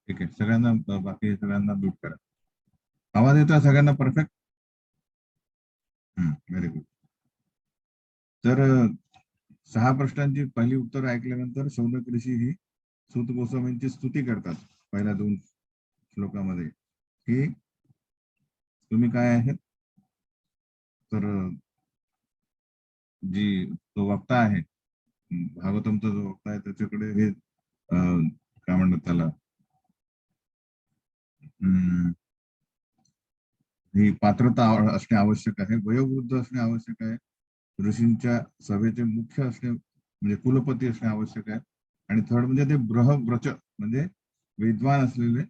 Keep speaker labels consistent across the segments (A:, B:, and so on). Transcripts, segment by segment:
A: ठीक आहे, सगळ्यांना बाकी सगळ्यांना म्यूट करा. आवाज येतोय सगळ्यांना परफेक्ट? Very good. तर 6 प्रश्नांची पहिली उत्तर ऐकल्यानंतर शौनक ऋषी ही सूत गोस्वामींची स्तुती करतात पहिल्या 2 श्लोकामध्ये, की तुम्ही काय आहेत. तर जी तो वक्ता आहे, भागवतमचा जो वक्ता आहे, त्याच्याकडे हे काय म्हणतात त्याला, ही पात्रता असणे आवश्यक आहे, वयोवृद्ध असणे आवश्यक आहे, ऋषींच्या सभेचे मुख्य असणे म्हणजे कुलपती असणे आवश्यक आहे, आणि थर्ड म्हणजे ते ब्रह्मव्रच म्हणजे विद्वान असलेले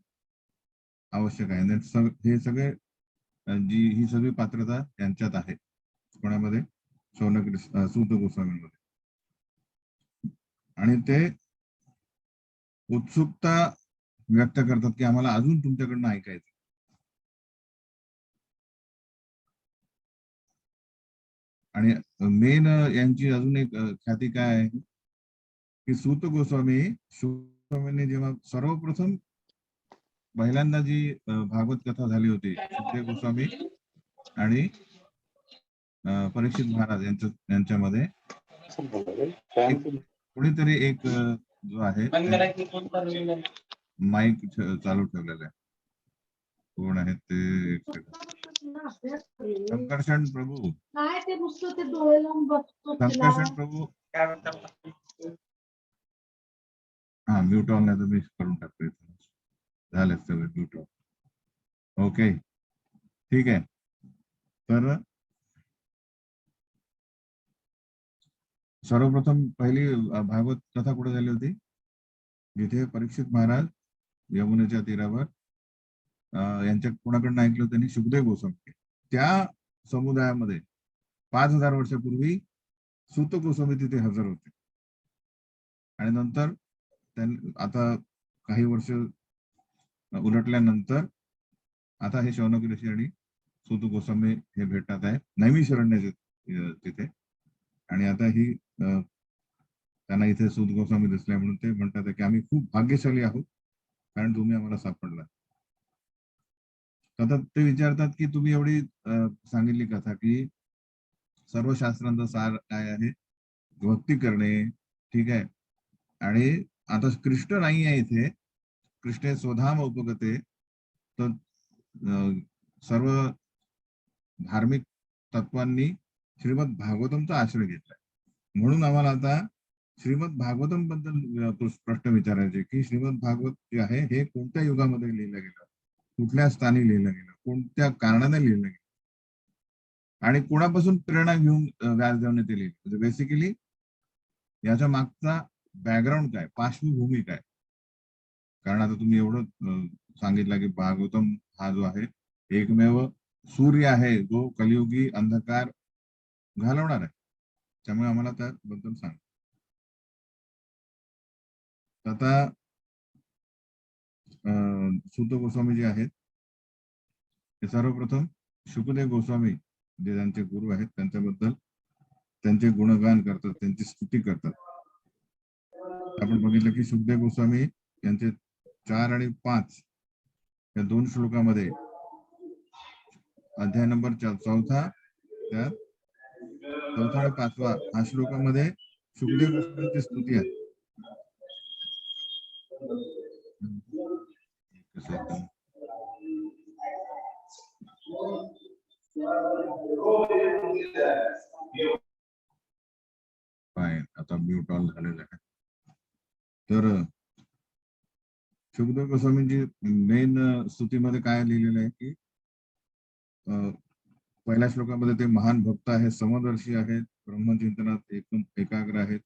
A: आवश्यक आहे. हे सगळे ही सगळी पात्रता यांच्यात आहे. कोणामध्ये? शौनक सूत गोस्वामींमध्ये. आणि ते उत्सुकता व्यक्त करतात की आम्हाला अजून तुमच्याकडनं ऐकायचं. आणि मेन यांची अजून एक ख्याती काय आहे की सूत गोस्वामींनी जेव्हा सर्वप्रथम पहिल्यांदा जी भागवत कथा झाली होती, सुखदेव गोस्वामी आणि परीक्षित महाराज यांच्यामध्ये कोणीतरी एक जो आहे माईक चालू ठेवलेला आहे. कोण आहे ते? संकर्षण प्रभू. संकर्षण प्रभू. हा, म्यूट ऑन नाही तर मी करून टाकतो. झालं सगळं म्यूट ऑन. ओके, ठीक आहे. तर सर्वप्रथम पहिली भागवत कथा कुठे झाली होती? जिथे परीक्षित महाराज यमुनेच्या तीरावर यांच्या कोणाकडनं ऐकलं त्यांनी? सुखदेव गोस्वामी. त्या समुदायामध्ये 5000 वर्षापूर्वी सूत गोस्वामी तिथे हजर होते. आणि नंतर आता काही वर्ष उलटल्यानंतर आता हे शौनक ऋषी आणि सूत गोस्वामी हे भेटतात आहे नैमिषारण्याचे तिथे. आणि आता ही त्यांना इथे सूत गोस्वामी दिसल्या म्हणून ते म्हणतात की आम्ही खूप भाग्यशाली आहोत, कारण तुम्ही आम्हाला सापडला. आता ते विचारतात की तुम्ही एवढी सांगितली कथा की सर्व शास्त्रांचा सार काय आहे? भक्ती करणे, ठीक आहे. आणि आता कृष्ण नाही आहे इथे, कृष्ण स्वधाम उपगते, तर सर्व धार्मिक तत्वांनी श्रीमद भागवतमचा आश्रय घेतलाय. म्हणून आम्हाला आता श्रीमद भागवतम बद्दल प्रश्न विचारायचे की श्रीमद भागवत जे आहे हे कोणत्या युगामध्ये लिहिलं गेलं, कुठल्या स्थानी लिहिलं गेलं, कोणत्या कारणाने लिहिलं गेलं, आणि कोणापासून प्रेरणा घेऊन व्यासदेवाने ते लिहिलं. म्हणजे बेसिकली याच्या मागचा बॅकग्राऊंड काय, पार्श्वभूमी काय. कारण आता तुम्ही एवढं सांगितलं की भागवतम हा जो आहे एकमेव सूर्य आहे जो कलियुगी अंधकार घालवणार आहे, त्यामुळे आम्हाला त्याबद्दल सांग. आता सूत गोस्वामी जे आहेत ते सर्वप्रथम शुकदेव गोस्वामी जे त्यांचे गुरु आहेत त्यांच्याबद्दल त्यांचे गुणगान करतात, त्यांची स्तुती करतात. आपण बघितलं की सुखदेव गोस्वामी यांचे 4 आणि 5 या 2 श्लोकामध्ये अध्याय नंबर 4 त्यात 4 आणि 5 हा श्लोकामध्ये सुखदेव गोस्वामींची स्तुती आहे. आता म्यूट ऑन झालेलं आहे. तर सुखदेव गोस्वामींची मेन स्तुतीमध्ये काय लिहिलेलं आहे की पहिल्या श्लोकामध्ये ते महान भक्त आहेत, समदर्शी आहेत, ब्रह्मचिंतनात एकदम एकाग्र आहेत,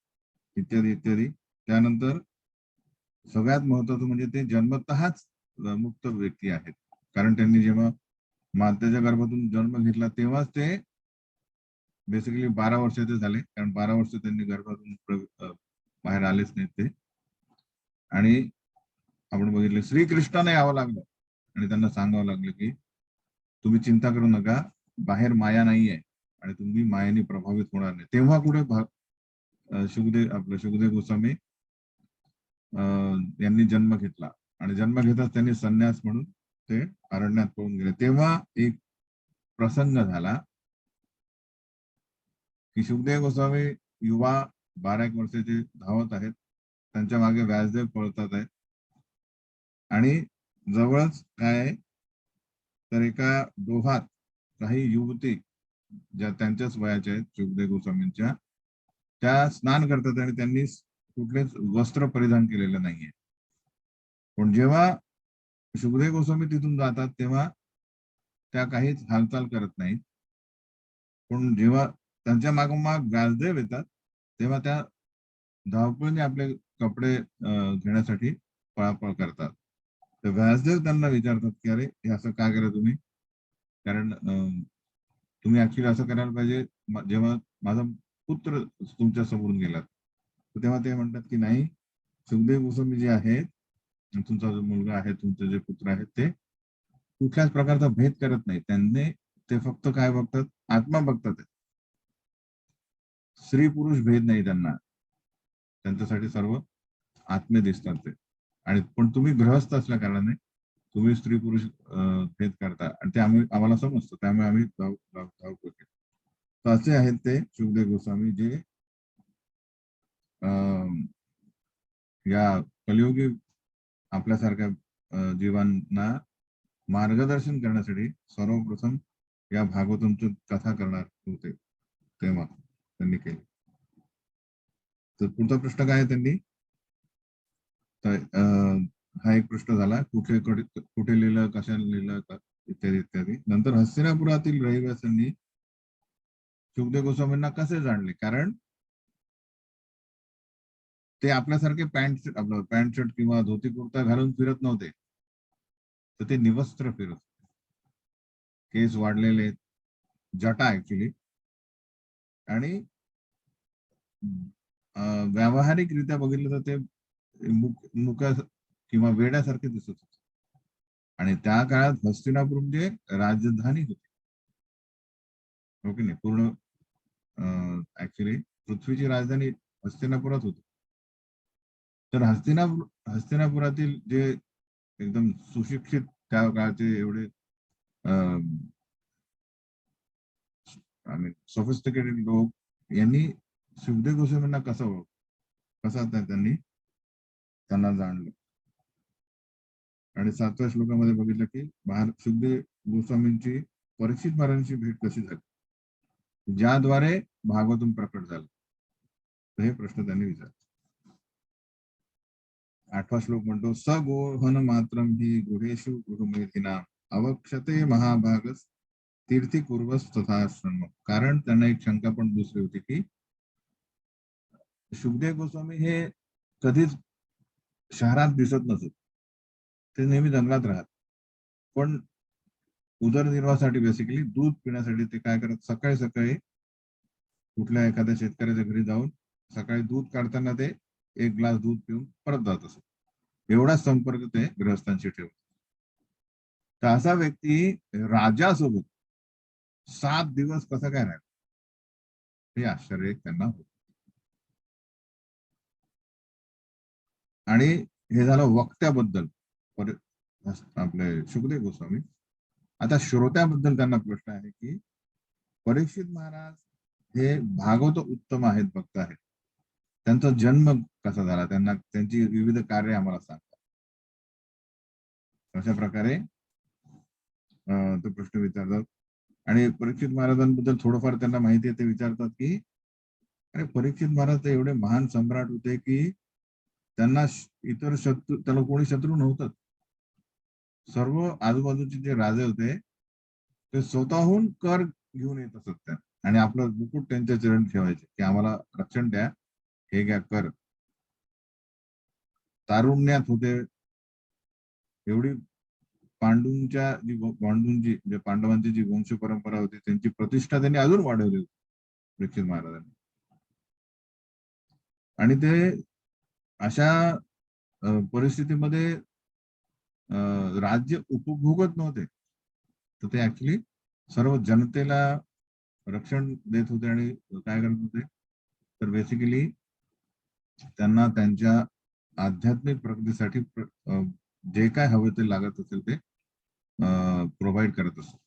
A: इत्यादी इत्यादी. त्यानंतर सगळ्यात महत्वाचं म्हणजे ते जन्मतःच मुक्त व्यक्ती आहेत, कारण त्यांनी जेव्हा मातेच्या गर्भातून जन्म घेतला तेव्हाच ते बेसिकली 12 वर्षाचे झाले, कारण 12 वर्ष त्यांनी गर्भातून बाहेर आलेच नाहीत ते. आणि आपण बघितलं श्रीकृष्णाने यावं लागलं आणि त्यांना सांगावं लागलं की तुम्ही चिंता करू नका, बाहेर माया नाहीये आणि तुम्ही मायेने प्रभावित होणार नाही. तेव्हा कुठे सुखदेव गोस्वामी यांनी जन्म घेतला. आणि जन्म घेताच त्यांनी संन्यास म्हणून ते अरण्यात पळून गेले. तेव्हा एक प्रसंग झाला की शुकदेव गोस्वामी युवा 12 वर्षाचे धावत आहेत, त्यांच्या मागे व्यासदेव पळतात आहेत आणि जवळच काय आहे, तर एका डोहात काही युवती ज्या त्यांच्याच वयाच्या आहेत शुकदेव गोस्वामींच्या, त्या स्नान करतात आणि त्यांनी कुठलेच वस्त्र परिधान केलेलं नाहीये. पण जेव्हा शुकदेव गोस्वामी तिथून जातात तेव्हा त्या काहीच हालचाल करत नाहीत. पण जेव्हा त्यांच्या मागोमाग व्यासदेव येतात तेव्हा त्या धावपळीने आपले कपडे घेण्यासाठी पळापळ करतात. तर व्यासदेव त्यांना विचारतात की अरे हे असं का केलं तुम्ही, कारण तुम्ही ऍक्च्युली असं करायला पाहिजे जेव्हा माझा पुत्र तुमच्या समोरून गेला. तर तेव्हा ते म्हणतात की नाही, सुखदेव गोस्वामी जे आहेत, तुमचा जो मुलगा आहे, तुमचे जे पुत्र आहेत, ते कुठल्याच प्रकारचा भेद करत नाही. त्यांनी ते फक्त काय बघतात, आत्मा बघतात. स्त्री पुरुष भेद नाही त्यांना, त्यांच्यासाठी सर्व आत्मे दिसतात ते. आणि पण तुम्ही गृहस्थ असल्या कारणाने तुम्ही स्त्री पुरुष भेद करता आणि ते आम्हाला समजतं, त्यामुळे आम्ही धाव करतो. तर असे आहेत ते शुकदेव गोस्वामी, जे या कलियुगी आपल्यासारख्या जीवांना मार्गदर्शन करण्यासाठी सर्वप्रथम या भागवतांची कथा करणार होते, तेव्हा त्यांनी केली. तर पुढचा प्रश्न काय आहे त्यांनी, तर हा एक प्रश्न झाला, कुठे लिहिलं, कशाने लिहिलं, इत्यादी इत्यादी. नंतर हस्तिनापुरातील रहिवाशांनी शुकदेव गोस्वामींना कसे जाणले, कारण ते आपल्यासारखे आपलं पॅन्ट शर्ट किंवा धोती कुर्ता घालून फिरत नव्हते, तर ते निवस्त्र फिरत, केस वाढलेले, जटा ऍक्च्युली, आणि व्यावहारिकरित्या बघितलं तर ते मुका किंवा वेड्यासारखे दिसत होते. आणि त्या काळात हस्तिनापूर म्हणजे राजधानी होती, हो की नाही, पूर्ण ऍक्च्युली पृथ्वीची राजधानी हस्तिनापुरात होती. तर हस्तिनापुरातील जे एकदम सुशिक्षित त्या काळचे एवढे सोफिस्टिकेटेड लोक यांनी शुकदेव गोस्वामींना कसं त्यांना जाणलं. आणि 7व्या श्लोकामध्ये बघितलं की शुकदेव गोस्वामींची परीक्षित महाराजांची भेट कशी झाली, ज्याद्वारे भागवतून प्रकट झालं. तर हे प्रश्न त्यांनी विचारले. 8वा श्लोक म्हणतो, स गोहन मात्रम ही गृहेषु गृहमेधिना अवक्षते महाभागस तीर्थी कुर्वस तथाश्रम. कारण त्यांना एक शंका पण दुसरी होती की शुकदेव गोस्वामी हे कधीच शहरात दिसत नसत, ते नेहमी जंगलात राहत. पण उदरनिर्वाहासाठी बेसिकली दूध पिण्यासाठी ते काय करत, सकाळी सकाळी कुठल्या एखाद्या शेतकऱ्याच्या घरी जाऊन सकाळी दूध काढताना ते एक ग्लास दूध पिऊन परत जात असत. एवढाच संपर्क ते गृहस्थांशी ठेवत. तर असा व्यक्ती राजासोबत 7 दिवस कसा काय राहिला, हे आश्चर्य त्यांना होत. आणि हे झालं वक्त्याबद्दल आपले शुकदेव गोस्वामी. आता श्रोत्याबद्दल त्यांना प्रश्न आहे की परीक्षित महाराज हे भागवत उत्तम आहेत, भक्त आहेत, त्यांचा जन्म कसा झाला, त्यांना त्यांची विविध कार्य आम्हाला सांगतात. अशा प्रकारे तो प्रश्न विचारतात. आणि परीक्षित महाराजांबद्दल थोडंफार त्यांना माहिती आहे, ते विचारतात की अरे परीक्षित महाराज ते एवढे महान सम्राट होते की त्यांना इतर शत्रू, त्याला कोणी शत्रू नव्हतं. सर्व आजूबाजूचे जे राजे होते ते स्वतःहून कर घेऊन येत असत त्या, आणि आपलं मुकुट त्यांच्या चरण ठेवायचे की आम्हाला रक्षण द्या, हे घ्या कर. तारुण्यात होते, एवढी पांडवांची जी वंश परंपरा होती त्यांची प्रतिष्ठा त्यांनी अजून वाढवली होती परीक्षित महाराजांनी. आणि ते अशा परिस्थितीमध्ये राज्य उपभोगत नव्हते, तर ते ऍक्च्युली सर्व जनतेला रक्षण देत होते. आणि काय करत होते, तर बेसिकली त्यांना त्यांच्या आध्यात्मिक प्रगतीसाठी जे काय हवे ते लागत असेल ते प्रोव्हाइड करत असतो.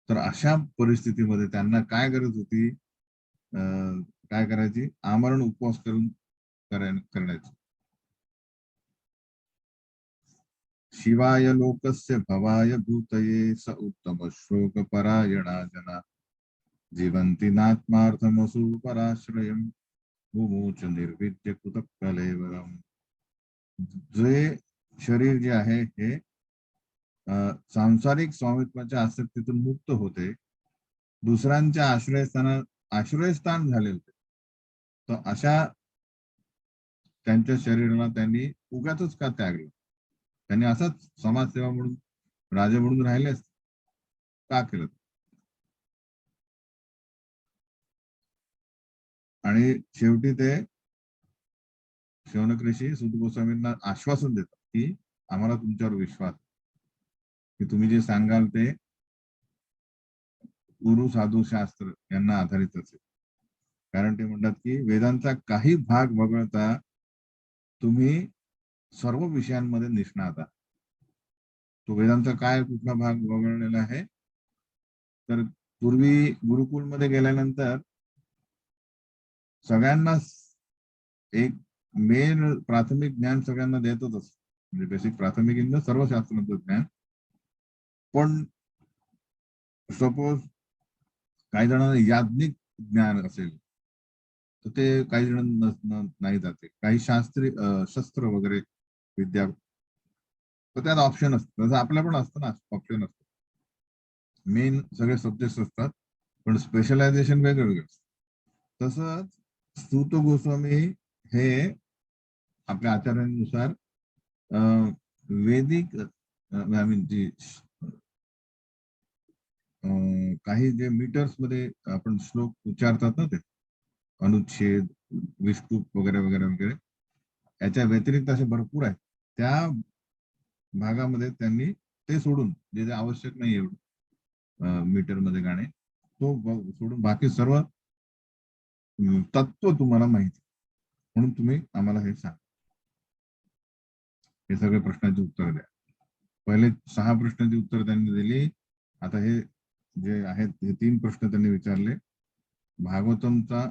A: तर अशा परिस्थितीमध्ये त्यांना काय गरज होती, काय करायची, आमरण उपवास करून करण्याची. शिवाय लोकस्य भवाय भूतये स उत्तम श्लोक परायणा जना जीवंती नात्मार्थमसु पराश्रयम मुमुच निर्विद्य कुत कलेवरम. जे शरीर जे आहे हे सांसारिक स्वामित्वाच्या आसक्तीतून मुक्त होते, दुसऱ्यांच्या आश्रयस्थान झाले होते, तर अशा त्यांच्या शरीराला त्यांनी उगाचच का त्यागलं? त्यांनी असंच समाजसेवा म्हणून, राजे म्हणून राहिलेच का केलं? आणि शेवटी ते शौनक ऋषी सूत गोस्वामींना आश्वासन देतात की आम्हाला तुमच्यावर विश्वास, की तुम्ही जे सांगाल ते गुरु साधू शास्त्र यांना आधारित असेल. कारण ते म्हणतात की वेदांचा काही भाग वगळता तुम्ही सर्व विषयांमध्ये निष्णात आहात. तो वेदांचा काय कुठला भाग वगळलेला आहे? तर पूर्वी गुरुकुलमध्ये गेल्यानंतर सगळ्यांना एक मेन प्राथमिक ज्ञान सगळ्यांना देतच असत, म्हणजे बेसिक प्राथमिक इन सर्व शास्त्रांचं ज्ञान. पण सपोज काही जणांना याज्ञिक ज्ञान असेल तर ते काही जण नाही जाते. काही शास्त्री शस्त्र वगैरे विद्या, तर त्यात ऑप्शन असतं. जसं आपल्या पण असतं ना, ऑप्शन असतं. मेन सगळे सब्जेक्ट असतात, पण स्पेशलायझेशन वेगळं वेगळं असतं. तसंच स्तुत गोस्वामी हे आपल्या आचार्यांनुसार वेदिक आय मीन जी काही जे मीटर्स मध्ये आपण श्लोक उच्चारतात ना, ते अनुच्छेद, विस्तूप वगैरे वगैरे वगैरे, याच्या व्यतिरिक्त असे भरपूर आहेत. त्या भागामध्ये त्यांनी ते सोडून, जे जे आवश्यक नाही एवढं मीटर मध्ये गाणे, तो सोडून बाकी सर्व तत्व तुम्हाला माहिती, म्हणून तुम्ही आम्हाला हे सांग. हे सगळे प्रश्नांची उत्तर द्या. पहिले 6 प्रश्नांची उत्तर त्यांनी दिली. आता हे जे आहेत हे 3 प्रश्न त्यांनी विचारले. भागवतमचा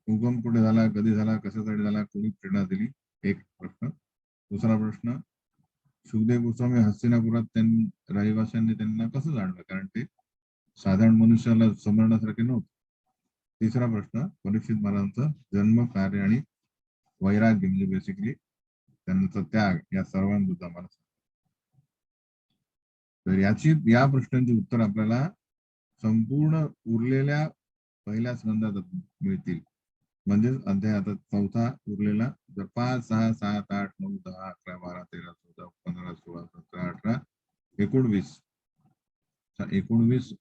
A: उगम कुठे झाला, कधी झाला, कशासाठी झाला, कोणी प्रेरणा दिली, एक प्रश्न. दुसरा प्रश्न, सुखदेव गोस्वामी हस्तिनापुरात रहिवाशांनी त्यांना कसं जाणलं, कारण ते साधारण मनुष्याला समजण्यासारखे नव्हते. तिसरा प्रश्न, परीक्षित महाराजांचा जन्म, कार्य आणि वैराग्य, म्हणजे बेसिकली त्यांचा त्याग, या सर्वांबद्दल आम्हाला. तर या प्रश्नांची उत्तर आपल्याला संपूर्ण उरलेल्या पहिल्या स्कंदात मिळतील. म्हणजेच अध्याय आता 4था उरलेला, जर 5, 6, 7, 8, 9, 10, 11, 12, 13, 14, 15, 16, 17, 18, 19, 19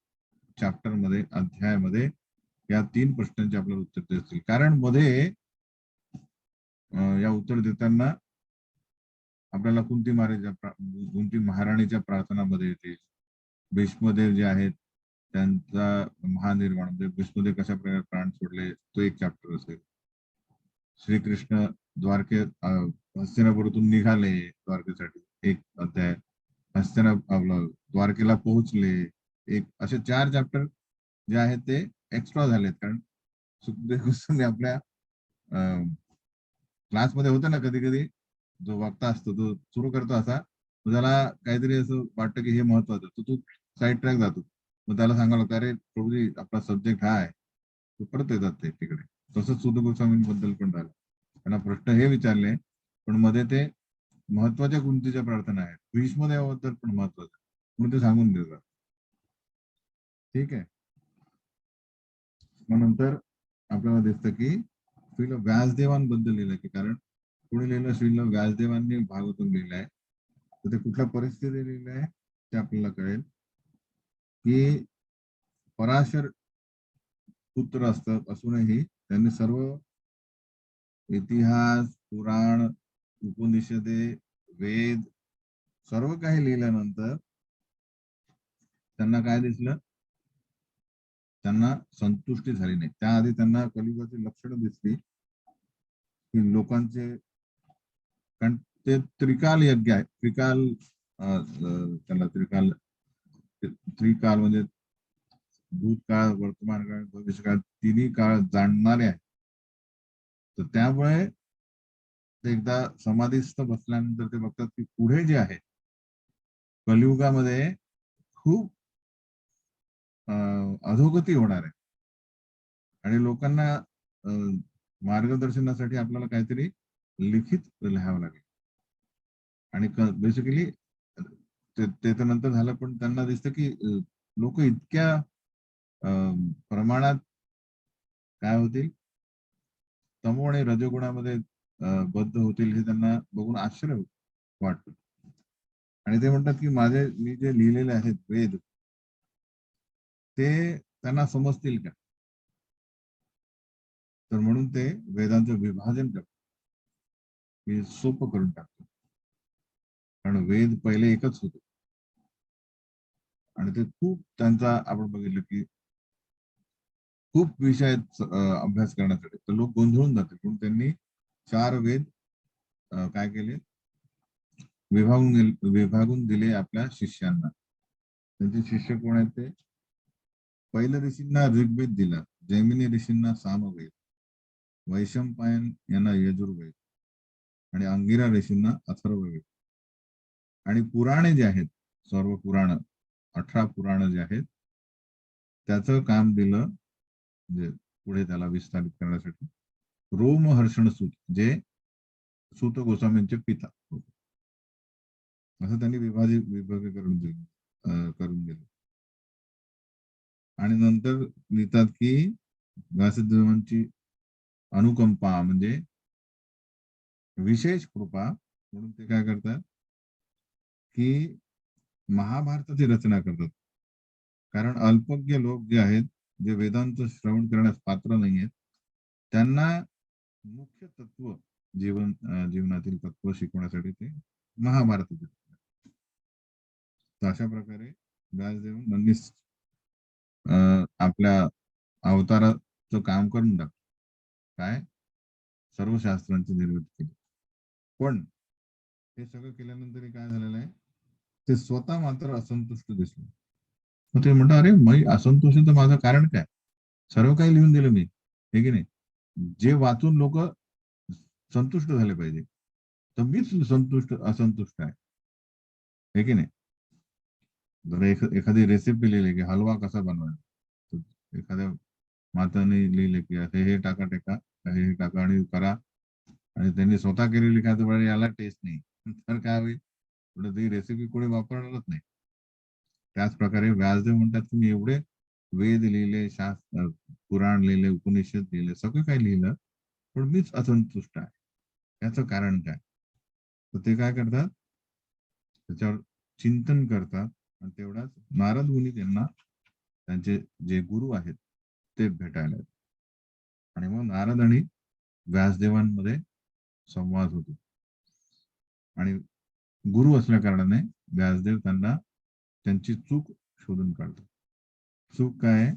A: चॅप्टर मध्ये, अध्यायामध्ये या 3 प्रश्नांचे आपल्याला उत्तर देतील. कारण मध्ये या उत्तर देताना आपल्याला कुंती महाराणीच्या प्रार्थनामध्ये येतील. भीष्मदेव जे आहेत त्यांचा महानिर्वाण, म्हणजे भीष्मदेव कशा प्रकारे प्राण सोडले, तो एक चॅप्टर असेल. श्रीकृष्ण हस्तिनापुरातून निघाले द्वारकेसाठी, एक अध्याय. द्वारकेला पोहोचले, एक. असे 4 चॅप्टर जे आहेत ते एक्स्ट्रा झालेत. कारण सुखदेव गोस्वामी आपल्या क्लासमध्ये होतं ना, कधी कधी जो वक्ता असतो तो सुरू करतो असा, त्याला काहीतरी असं वाटतं की हे महत्वाचं, तर तू साईड ट्रॅक जातो. मग त्याला सांगावं लागतं, अरे प्रभूजी आपला सब्जेक्ट हा आहे, तो परत येतात ते तिकडे. तसंच सुध गोस्वामींबद्दल पण झालं. त्यांना प्रश्न हे विचारले, पण मध्ये ते महत्वाच्या कुंतीच्या प्रार्थना आहेत, भीष्मदेवाबद्दल पण महत्वाचं, म्हणून ते सांगून देतात. ठीक आहे. मग नंतर आपल्याला दिसतं की श्रील व्यासदेवांबद्दल लिहिलंय, की कारण कोणी लिहिलं, श्रील व्यासदेवांनी भागवतून लिहिलंय, तर ते कुठल्या परिस्थितीत लिहिलंय ते आपल्याला कळेल. की पराशर पुत्र असतात असूनही त्यांनी सर्व इतिहास, पुराण, उपनिषदे, वेद सर्व काही लिहिल्यानंतर त्यांना काय दिसलं, त्यांना संतुष्टी झाली नाही. त्याआधी त्यांना कलियुगाची लक्षणं दिसली, की लोकांचे, कारण ते त्रिकाल यज्ञ आहे. त्रिकाल त्याला त्रिकाल त्रिकाल म्हणजे भूतकाळ, वर्तमान काळ, भविष्यकाळ तिन्ही काळ जाणणारे आहे. तर त्यामुळे ते एकदा समाधीस्थ बसल्यानंतर ते बघतात की पुढे जे आहे कलियुगामध्ये खूप अधोगती होणार आहे आणि लोकांना मार्गदर्शनासाठी आपल्याला काहीतरी लिखित लिहावं लागेल. आणि बेसिकली ते तर नंतर झालं, पण त्यांना दिसतं की लोक इतक्या प्रमाणात काय होतील, तमो आणि रजोगुणामध्ये बद्ध होतील हे त्यांना बघून आश्चर्य वाटतं. आणि ते म्हणतात की मी जे लिहिलेले आहेत वेद ते त्यांना समजतील का. तर म्हणून ते वेदांचं विभाजन करतात, हे सोपं करून टाकतात. कारण वेद पहिले एकच होते आणि ते खूप त्यांचा आपण बघितलं की खूप विषय अभ्यास करण्यासाठी, तर लोक गोंधळून जाते. म्हणून त्यांनी 4 वेद काय केले, विभागून दिले आपल्या शिष्यांना. त्यांचे शिष्य कोण आहेत ते, पहिल्या ऋषींना ऋग्वेद दिला, जैमिनी ऋषींना सामवेद, वैशंपायन यांना यजुर्वेद आणि अंगिरा ऋषींना अथर्ववेद. आणि पुराणे जे आहेत, सर्व पुराण 18 पुराण जे आहेत त्याचं काम दिलं, म्हणजे पुढे त्याला विस्तारित करण्यासाठी रोमहर्षण सूत, जे सूत गोस्वामींचे पिता होते. असं त्यांनी विभागीकरण करून दिलं. आणि नंतर लिहितात की व्यासदेवांची अनुकंपा म्हणजे विशेष कृपा म्हणून ते काय करतात की महाभारताची रचना करतात. कारण अल्पज्ञ लोक जे आहेत, जे वेदांत श्रवण करण्यास पात्र नाही आहेत, त्यांना मुख्य तत्व जीवनातील तत्व शिकवण्यासाठी ते महाभारत. अशा प्रकारे व्यासदेवांनी आपल्या अवताराचं काम करून टाकलं. काय, सर्व शास्त्रांची निर्मिती केली. पण हे सगळं केल्यानंतर काय झालेलं आहे, ते स्वतः मात्र असंतुष्ट दिसले. मग ते म्हणतात, अरे मी असंतुष्ट तर माझं कारण काय, सर्व काही लिहून दिलं मी, हे की नाही, जे वाचून लोक संतुष्ट झाले पाहिजे, तर मीच असंतुष्ट आहे, हे की नाही. जर एखादी रेसिपी लिहिली की हलवा कसा बनवायचा, एखाद्या माताने लिहिले की हे टाका टेका, हे टाका आणि करा, आणि त्यांनी स्वतः केलेली काय तर याला टेस्ट नाही, तर काय होईल, ती रेसिपी कोणी वापरणारच नाही. त्याच प्रकारे व्यासदेव म्हणतात की मी एवढे वेद लिहिले, शास्त्र पुराण लिहिले, उपनिषद लिहिले, सगळं काही लिहिलं, पण मीच असंतुष्ट आहे. याचं कारण काय. तर ते काय करतात, त्याच्यावर चिंतन करतात. आणि तेवढाच नारद मुनी त्यांना त्यांचे जे गुरु आहेत ते भेटायला येतात. आणि मग नारद आणि व्यासदेवांमध्ये संवाद होतो. आणि गुरु असल्या कारणाने व्यासदेव त्यांना त्यांची चूक शोधून काढतात. चूक काय आहे,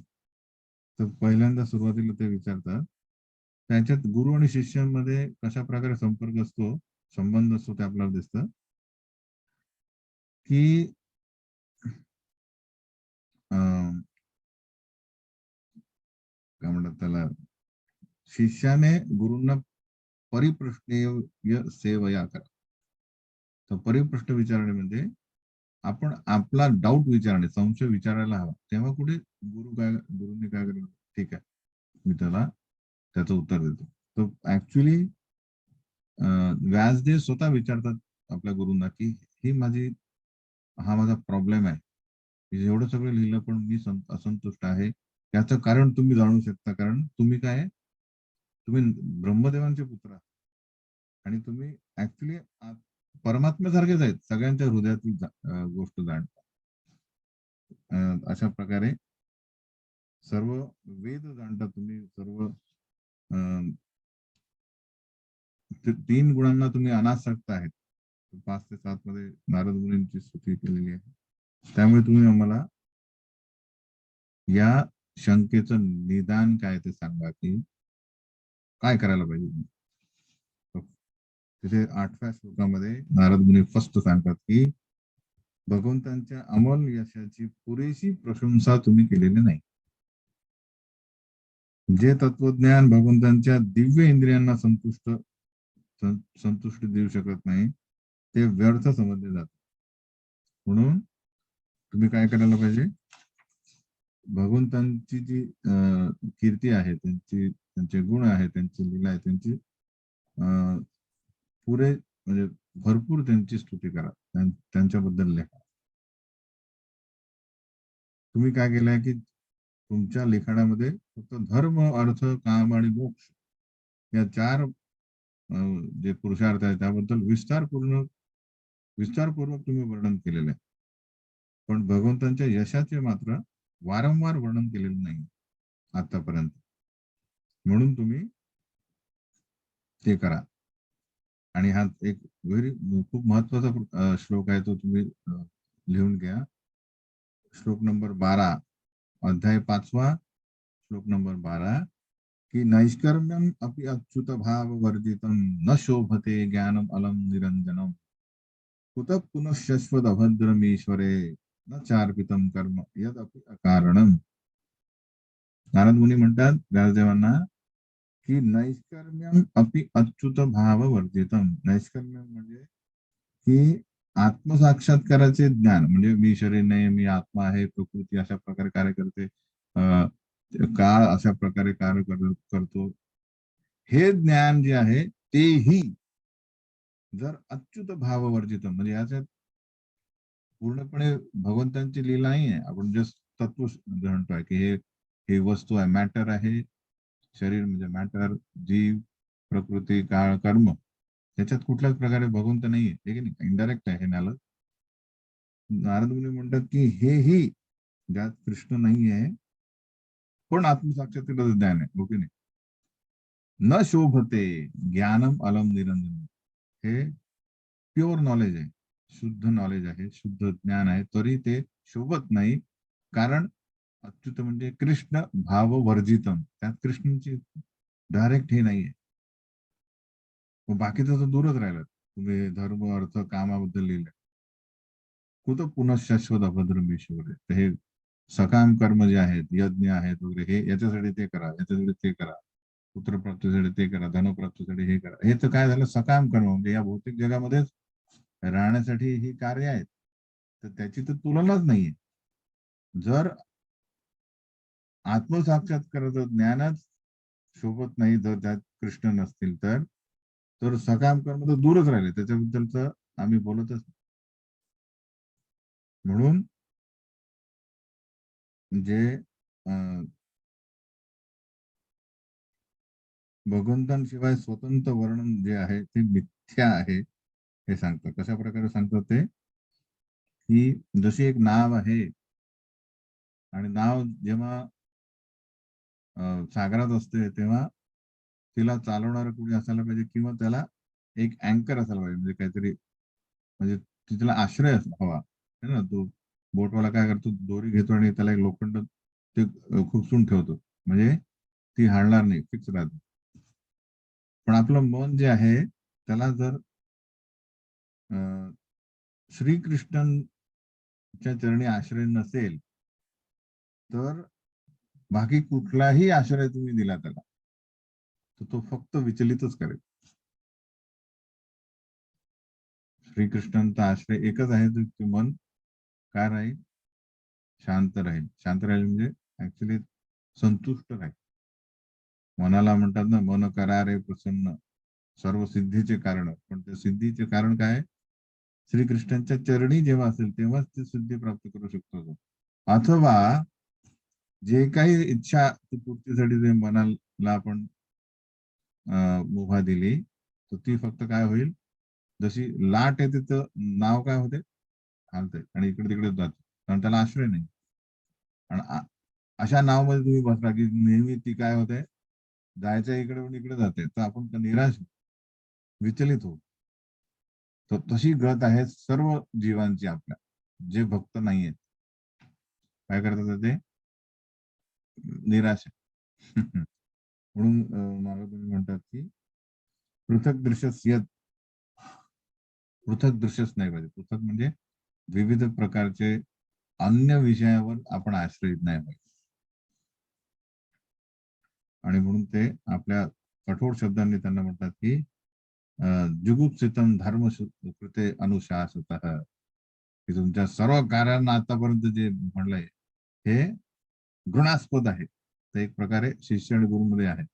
A: तर पहिल्यांदा सुरुवातीला ते विचारतात, त्यांच्यात गुरु आणि शिष्यांमध्ये कशा प्रकारे संपर्क असतो, संबंध असतो, ते आपल्याला दिसतं की काय म्हणतात त्याला, शिष्याने गुरूंना परिप्रश्नेय सेवया करा. तर परिप्रश्न विचारणे म्हणजे आपण आपला डाऊट विचारणे, संशय विचारायला हवा. तेव्हा कुठे गुरुंनी काय करणार, ठीक आहे मी त्याचं उत्तर देतो. तर ऍक्च्युली व्यासदेव स्वतः विचारतात आपल्या गुरूंना की हा माझा प्रॉब्लेम आहे, एवढं सगळं लिहिलं पण मी असंतुष्ट आहे, याचं कारण तुम्ही जाणू शकता. कारण तुम्ही काय, तुम्ही ब्रह्मदेवांचे पुत्र आहात आणि तुम्ही ऍक्च्युली परमात्म्यासारखेच आहेत, सगळ्यांच्या हृदयातील गोष्ट जाणता. अशा प्रकारे सर्व वेद जाणता तुम्ही, सर्व 3 गुणांना तुम्ही अनासक्त आहेत. 5 ते 7 मध्ये नारद मुनींची स्तुती केलेली आहे. त्यामुळे तुम्ही आम्हाला या शंकेचं निदान काय ते सांगा, की काय करायला पाहिजे. तिथे 8व्या श्लोकामध्ये नारद मुनी फर्स्ट सांगतात की भगवंतांच्या अमोल यशाची पुरेशी प्रशंसा तुम्ही केलेली नाही. जे तत्वज्ञान भगवंतांच्या दिव्य इंद्रियांना संतुष्टी देऊ शकत नाही ते व्यर्थ समजले जाते. म्हणून तुम्ही काय करायला पाहिजे, भगवंतांची जी कीर्ती आहे, त्यांचे गुण आहे, त्यांची लीला आहे, त्यांची पुरे म्हणजे भरपूर त्यांची स्तुती करा, त्यांच्याबद्दल लिहा. तुम्ही काय केलंय की तुमच्या लिखाणामध्ये फक्त धर्म, अर्थ, काम आणि मोक्ष या 4 जे पुरुषार्थ आहेत त्याबद्दल विस्तारपूर्वक तुम्ही वर्णन केलेलं आहे. पण भगवंतांच्या यशाचे मात्र वारंवार वर्णन केलेलं नाही आतापर्यंत. म्हणून तुम्ही ते करा. आणि हा एक खूप महत्वाचा श्लोक आहे, तो तुम्ही लिहून घ्या. श्लोक नंबर 12, अध्याय 5वा, श्लोक नंबर 12 की नैष्कर्म्यम अपि अच्युत भाव वर्जितम न शोभते ज्ञानम अलम निरंजनम कुतः पुनश्शश्वत अभद्रमीश्वरे न चार्पितम कर्म यद अपि अकारणम. नारद मुनी म्हणतात व्यासदेवांना की नैष्कर्म्यम अपि अच्युत भाव वर्जितम. नैष्कर्म्यम म्हणजे की आत्मसाक्षात्काराचे ज्ञान, म्हणजे मी शरीर नाही, मी आत्मा आहे, प्रकृती अशा प्रकारे कार्य करते, काळ अशा प्रकारे कार्य करतो, हे ज्ञान जे आहे तेही जर अच्युत भाव वर्जित, म्हणजे याच्यात पूर्णपणे भगवंतांची लीला नाही आहे, आपण जस्ट तत्व म्हणतोय की हे वस्तू आहे, मॅटर आहे, शरीर म्हणजे मॅटर, जीव, प्रकृती, काळ, कर्म, त्याच्यात कुठल्याच प्रकारे भगवंत नाहीये, हे की नाही, इनडायरेक्ट आहे. हे नारद मुनी म्हणतात की हेही ज्यात कृष्ण नाही आहे पण आत्मसाक्षात्काराचं ज्ञान आहे, हो की नाही. न शोभते ज्ञानम अलम निरंजन, हे प्युअर नॉलेज आहे, शुद्ध नॉलेज आहे, शुद्ध ज्ञान आहे, तरी ते शोभत नाही. कारण अच्युत म्हणजे कृष्ण भाव वर्जितम, त्यात कृष्णाची डायरेक्ट हे नाहीये. बाकीचं तर दूरच राहिलं. तुम्ही धर्म, अर्थ, कामाबद्दल लिहिलं, कुठं पुन्हा शाश्वत अभद्रमेश्वर, तर हे सकाम कर्म जे आहेत, यज्ञ आहेत वगैरे, हे याच्यासाठी ते करा, याच्यासाठी ते करा, पुत्रप्राप्तीसाठी ते करा, धनप्राप्तीसाठी हे करा, हे तर काय झालं, सकाम कर्म, म्हणजे या भौतिक जगामध्येच राहण्यासाठी ही कार्य आहेत, तर त्याची तर तुलनाच नाहीये. जर आत्मसाक्षात्काराचं ज्ञानच शोभत नाही, जर त्यात कृष्ण नसतील तर सकाम कर्म तर दूरच राहिले, त्याच्याबद्दलच आम्ही बोलतच. म्हणून जे भगवंतांशिवाय स्वतंत्र वर्णन जे आहे ते मिथ्या आहे, हे सांगतात. कशा प्रकारे सांगतात ते, की जशी एक नाव आहे, आणि नाव जेव्हा सागरात असते तेव्हा तिला चालवणारं कोणी असायला पाहिजे, किंवा त्याला एक अँकर असायला पाहिजे, म्हणजे काहीतरी, म्हणजे तिला आश्रय हवा है ना. तो बोटवाला काय करतो, दोरी घेतो आणि त्याला एक लोखंड ते खुपसून ठेवतो, म्हणजे ती हालणार नाही, फिक्स राहते. पण आपलं मन जे आहे त्याला जर श्रीकृष्णांच्या चरणी आश्रय नसेल, तर बाकी कुठलाही आश्रय तुम्ही दिला त्याला, तर तो फक्त विचलितच करेल. श्रीकृष्णांचा आश्रय एकच आहे, तर मन काय राहील, शांत राहील. शांत राहील म्हणजे ऍक्च्युली संतुष्ट राहील. मनाला म्हणतात ना, मन करा रे प्रसन्न, सर्व सिद्धीचे कारण. पण त्या सिद्धीचे कारण काय, श्रीकृष्णांच्या चरणी जेव्हा असेल तेव्हाच ती सिद्धी प्राप्त करू शकतो तो. अथवा जे काही इच्छा पूर्तीसाठी जे मनाला आपण मुभा दिली, तर ती फक्त काय होईल, जशी लाट येते तर नाव काय होते, हालते आणि इकडे तिकडे जाते, कारण त्याला आश्रय नाही. आणि अशा नावामध्ये तुम्ही बसला की नेहमी ती काय होते, जायच्या इकडे पण इकडे जाते, तर आपण निराश, विचलित होऊ. तर तशी गत आहे सर्व जीवांची आपल्या, जे भक्त नाहीयेत, काय करतात ते निराश आहे. म्हणून मला तुम्ही म्हणतात की पृथक दृश्य पृथक दृश्यच नाही पाहिजे. पृथक म्हणजे विविध प्रकारचे अन्य विषयावर आपण आश्रयित नाही पाहिजे. आणि म्हणून ते आपल्या कठोर शब्दांनी त्यांना म्हणतात की जुगुप्सितम धर्म कृते अनुशासत, की तुमच्या सर्व कार्यांना आतापर्यंत जे म्हणलंय हे घृणास्पद आहे. तर एक प्रकारे शिष्य आणि गुरुमध्ये आहे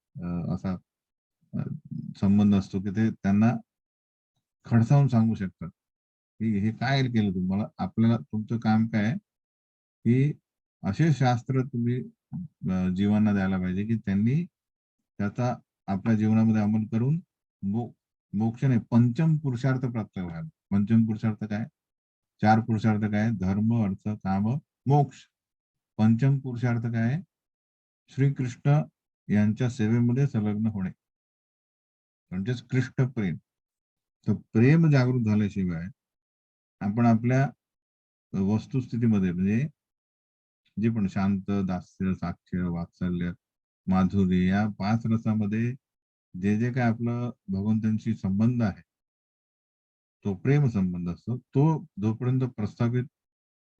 A: असा अ, संबंध असतो की ते त्यांना खडसावून सांगू शकतात की हे काय केलं तुम्हाला, आपल्याला तुमचं काम काय आहे की असे शास्त्र तुम्ही जीवांना द्यायला पाहिजे की त्यांनी त्याचा आपल्या जीवनामध्ये अंमल करून मोक्ष नाही, पंचम पुरुषार्थ प्राप्त व्हायला. पंचम पुरुषार्थ काय? चार पुरुषार्थ काय? धर्म, अर्थ, काम, मोक्ष. पंचम पुरुषार्थ काय? श्रीकृष्ण यांच्या सेवेमध्ये संलग्न होणे, म्हणजेच कृष्ण प्रेम. तर प्रेम जागृत झाल्याशिवाय आपण आपल्या वस्तुस्थितीमध्ये म्हणजे जे पण शांत, दास्य, साक्ष्य, वात्सल्य, माधुर्य या 5 रसामध्ये जे जे काय आपलं भगवंतांशी संबंध आहे, तो प्रेम संबंध असतो. तो जोपर्यंत प्रस्थापित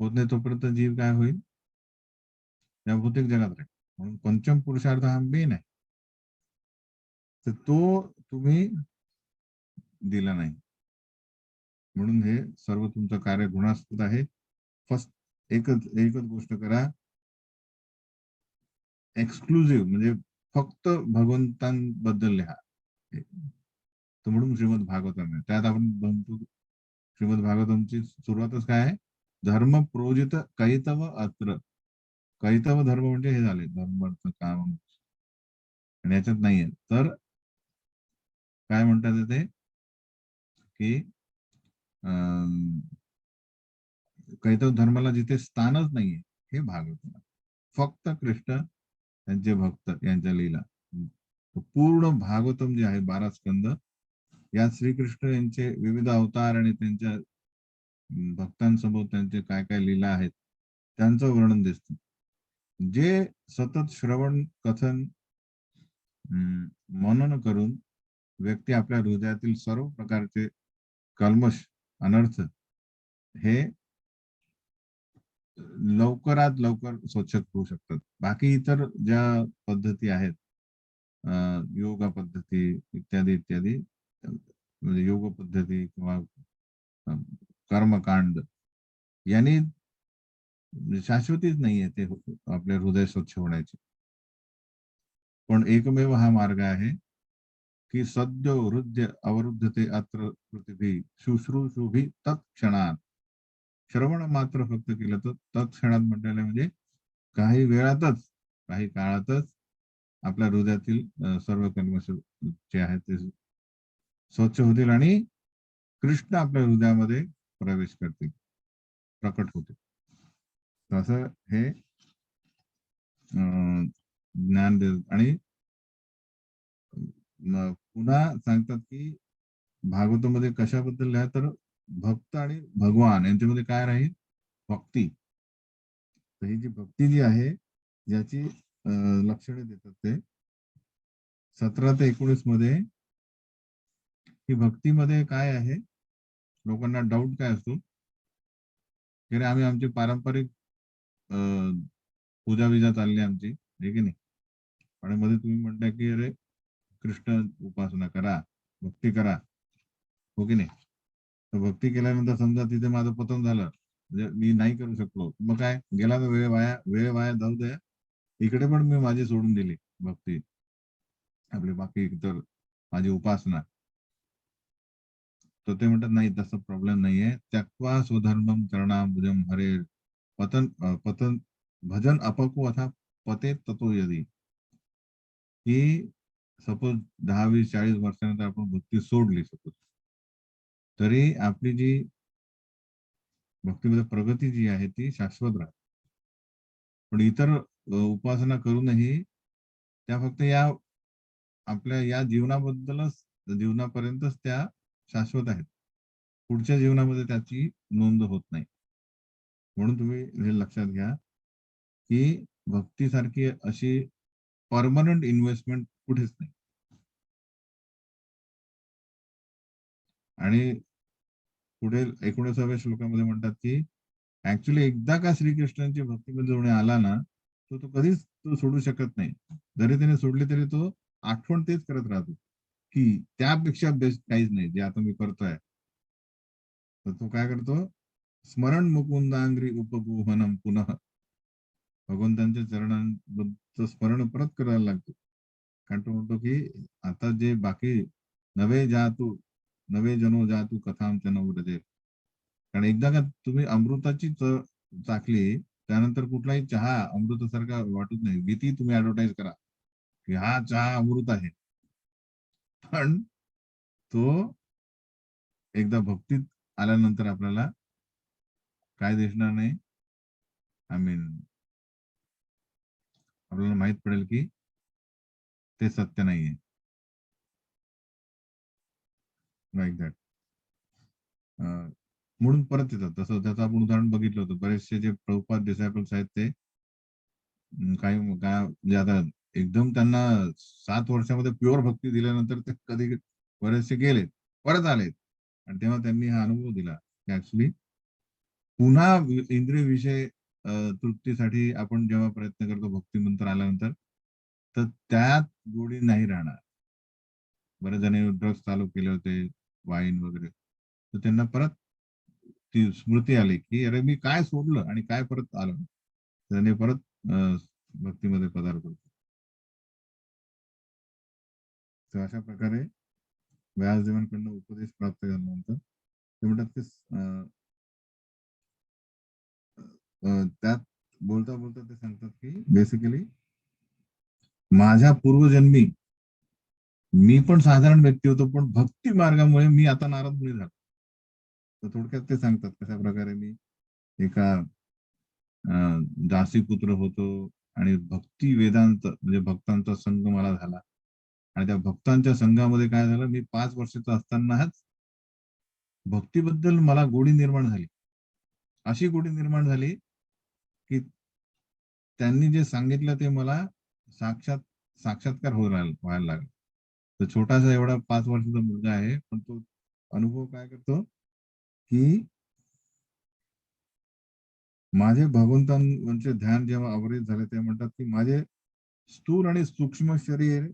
A: होत नाही तोपर्यंत जीव काय होईल? या भौतिक जगात राहील. म्हणून पंचम पुरुषार्थ हा मेन आहे. तर तो तुम्ही दिला नाही. म्हणून हे सर्व तुमचं कार्य गुणास्पद आहे. फर्स्ट एकच एकच गोष्ट करा, एक्सक्लुझिव्ह म्हणजे फक्त भगवंतांबद्दल लिहा. तर म्हणून श्रीमद भागवतम आहे. त्यात आपण म्हणतो श्रीमद भागवतमची सुरुवातच काय आहे? धर्म प्रोजित कैतव अत्र. कैतव धर्म म्हणजे हे झाले धर्म, अर्थ, काम, आणि याच्यात नाहीये. तर काय म्हणतात ते की कैतव धर्माला जिथे स्थानच नाहीये हे भागवत. फक्त कृष्ण त्यांचे भक्त यांच्या लीला. पूर्ण भागवतम जे आहे 12 स्कंद, या श्रीकृष्ण यांचे विविध अवतार आणि त्यांच्या भक्तांसमोर त्यांचे काय काय लीला आहेत त्यांचं वर्णन दिसतं. जे सतत श्रवण, कथन, मनन करून व्यक्ती आपल्या हृदयातील सर्व प्रकारचे कल्मश, अनर्थ हे लवकरात लवकर स्वच्छ होऊ शकतात. बाकी इतर ज्या पद्धती आहेत, योगा पद्धती इत्यादी इत्यादी, म्हणजे योग पद्धती किंवा कर्मकांड यांनी शाश्वतीच नाहीये ते आपले हृदय स्वच्छ होण्याची. पण एकमेव हा मार्ग आहे की सद्यो हृदय अवरुद्धते अत्र पृथ्वी शुश्रूषुभी तत्क्षणात. श्रवण मात्र फक्त केलं तर तत्क्षणात म्हटलेलं म्हणजे काही वेळातच, काही काळातच आपल्या हृदयातील सर्व कल्मश जे आहेत ते स्वच्छ होतील आणि कृष्ण आपल्या हृदयामध्ये प्रवेश करतील, प्रकट होतील. असं हे ज्ञान देत. आणि पुन्हा सांगतात की भागवतामध्ये कशाबद्दल लिहा तर भक्त आणि भगवान यांच्यामध्ये काय राहील? भक्ती. तर ही जी भक्ती जी आहे याची लक्षणे देतात ते 17 ते 19 मध्ये, की भक्तीमध्ये काय आहे. लोकांना डाऊट काय असतो की अरे आम्ही आमची पारंपरिक पूजा विजा चालली आमची, हे की नाही. आणि मध्ये तुम्ही म्हणताय की अरे कृष्ण उपासना करा, भक्ती करा, हो की नाही. तर भक्ती केल्यानंतर समजा तिथे माझं पतन झालं, म्हणजे मी नाही करू शकलो, मग काय गेला तर वेळ वाया जाऊ द्या. इकडे पण मी माझी सोडून दिली भक्ती, आपली बाकी इतर माझी उपासना. तर ते म्हणतात नाही, तसं प्रॉब्लेम नाहीये. त्यक्त्वा स्वधर्मम करणाम्बुजम हरे पतन भजन अपकू अथा पते ततो यदी. की सपोज 10, 20, 40 वर्षानंतर आपण भक्ती सोडली सपोज, तरी आपली जी भक्तीमध्ये प्रगती जी आहे ती शाश्वत राहते. पण इतर उपासना करूनही त्या फक्त या आपल्या या जीवनाबद्दलच, जीवनापर्यंतच त्या शाश्वत आहेत. पुढच्या जीवनामध्ये त्याची नोंद होत नाही. म्हणून तुम्ही हे लक्षात घ्या की भक्तीसारखी अशी परमनंट इन्व्हेस्टमेंट कुठेच नाही. आणि पुढे 19व्या श्लोकामध्ये म्हणतात की ऍक्च्युली एकदा का श्रीकृष्णांची भक्तीमध्ये जोडणे आला ना, तो कधीच तो सोडू शकत नाही. जरी त्याने सोडले तरी तो आठवण तेच करत राहतो की त्यापेक्षा बेस्ट काहीच नाही जे आता मी करतोय. तर तो काय करतो, स्मरण मुकुंदांग्री उपगुहनम पुनः, भगवंतांच्या चरणांबद्दल स्मरण परत करायला लागतो. कारण तो म्हणतो की आता जे बाकी नवे जातू नवे जनो जातू कथांच्या नवरदेव. कारण एकदा का तुम्ही अमृताची चाखली, त्यानंतर कुठलाही चहा अमृतासारखा वाटत नाही. किती तुम्ही ऍडव्हर्टाईज करा की हा चहा अमृत आहे, पण तो एकदा भक्तीत आल्यानंतर आपल्याला काय दिसणार नाही. आय मीन आपल्याला माहित पडेल की ते सत्य नाहीये. Like that. म्हणून परत येतात. तसं त्याचं आपण उदाहरण बघितलं होतं. बरेचसे जे प्रभुपाद डिसायपल्स आहेत ते काही काय म्हणजे आता एकदम त्यांना 7 वर्षामध्ये प्युअर भक्ती दिल्यानंतर ते कधी बरेचसे गेलेत, परत आलेत. आणि तेव्हा त्यांनी हा अनुभव दिला की ऍक्च्युली पुन्हा इंद्रिय विषय तृप्तीसाठी आपण जेव्हा प्रयत्न करतो भक्तीनंतर आल्यानंतर, तर त्यात गोडी नाही राहणार. बरेच जण ड्रग्ज चालू केले होते, वाईन वगैरे, तर त्यांना परत ती स्मृती आली की अरे मी काय सोडलं आणि काय परत आलो. त्याने परत भक्तीमध्ये पदार्पण केलं. तर अशा प्रकारे व्यासदेवांकडनं उपदेश प्राप्त झाल्यानंतर ते म्हणतात की त्यात बोलता बोलता ते सांगतात की बेसिकली माझ्या पूर्वजन्मी मी पण साधारण व्यक्ती होतो, पण भक्ती मार्गामुळे मी आता नारद मुनी झालो. तर थोडक्यात ते सांगतात कशा प्रकारे मी एका दासी पुत्र होतो आणि भक्ती वेदांत म्हणजे भक्तांचा संघ मला झाला. आणि त्या भक्तांच्या संघामध्ये काय झालं, मी 5 वर्षाचा असतानाच भक्तीबद्दल मला गोडी निर्माण झाली. अशी गोडी निर्माण झाली की त्यांनी जे सांगितलं ते मला साक्षात साक्षात्कार व्हायला लागला. तर छोटासा एवढा 5 वर्षाचा मुलगा आहे, पण तो अनुभव काय करतो की माझे भगवंतांचे ध्यान जेव्हा अविरत झाले, ते म्हणतात की माझे स्थूल आणि सूक्ष्म शरीर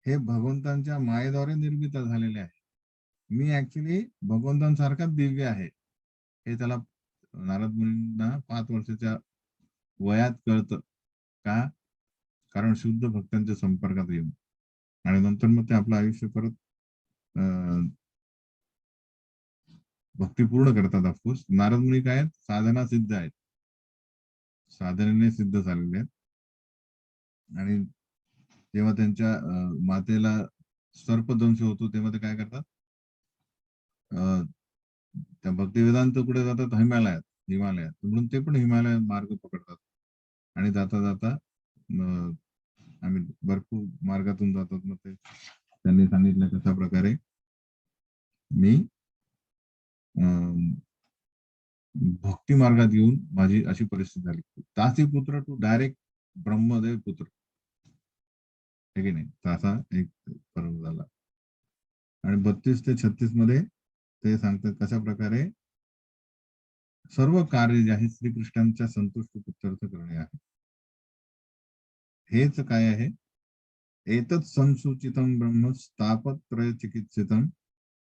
A: हे भगवंतांच्या मायेद्वारे निर्मित झालेले आहे. मी ऍक्च्युली भगवंतांसारखाच दिव्य आहे, हे त्याला नारद मुनींना 5 वर्षाच्या वयात कळतं. का? कारण शुद्ध भक्तांच्या संपर्कात येऊन. आणि नंतर मग ते आपलं आयुष्य परत भक्ती पूर्ण करतात. ऑफकोर्स नारद मुनी काय आहेत, साधना सिद्ध आहेत, साधनेने सिद्ध झालेले आहेत. आणि जेव्हा त्यांच्या मातेला सर्पदंश होतो तेव्हा ते काय करतात, अं, त्या भक्तिवेदांत कुठे जातात, हिमालयात म्हणून ते पण हिमालय मार्ग पकडतात. आणि जाता जाता आम्ही भरपूर मार्गातून जातात. मग ते त्यांनी सांगितलं कशा प्रकारे मी भक्ती मार्गात येऊन माझी अशी परिस्थिती झाली. दासी पुत्र टू डायरेक्ट ब्रह्मदेव पुत्र, हे की नाही. तर असा एक फरक झाला. आणि 32 ते 36 मध्ये ते सांगतात कशा प्रकारे सर्व कार्य जे आहे श्रीकृष्णांच्या संतुष्ट प्रित्यर्थ करणे आहे. हेच काय आहे, एतत् संसूचितं ब्रह्म तापत्रय चिकित्सितं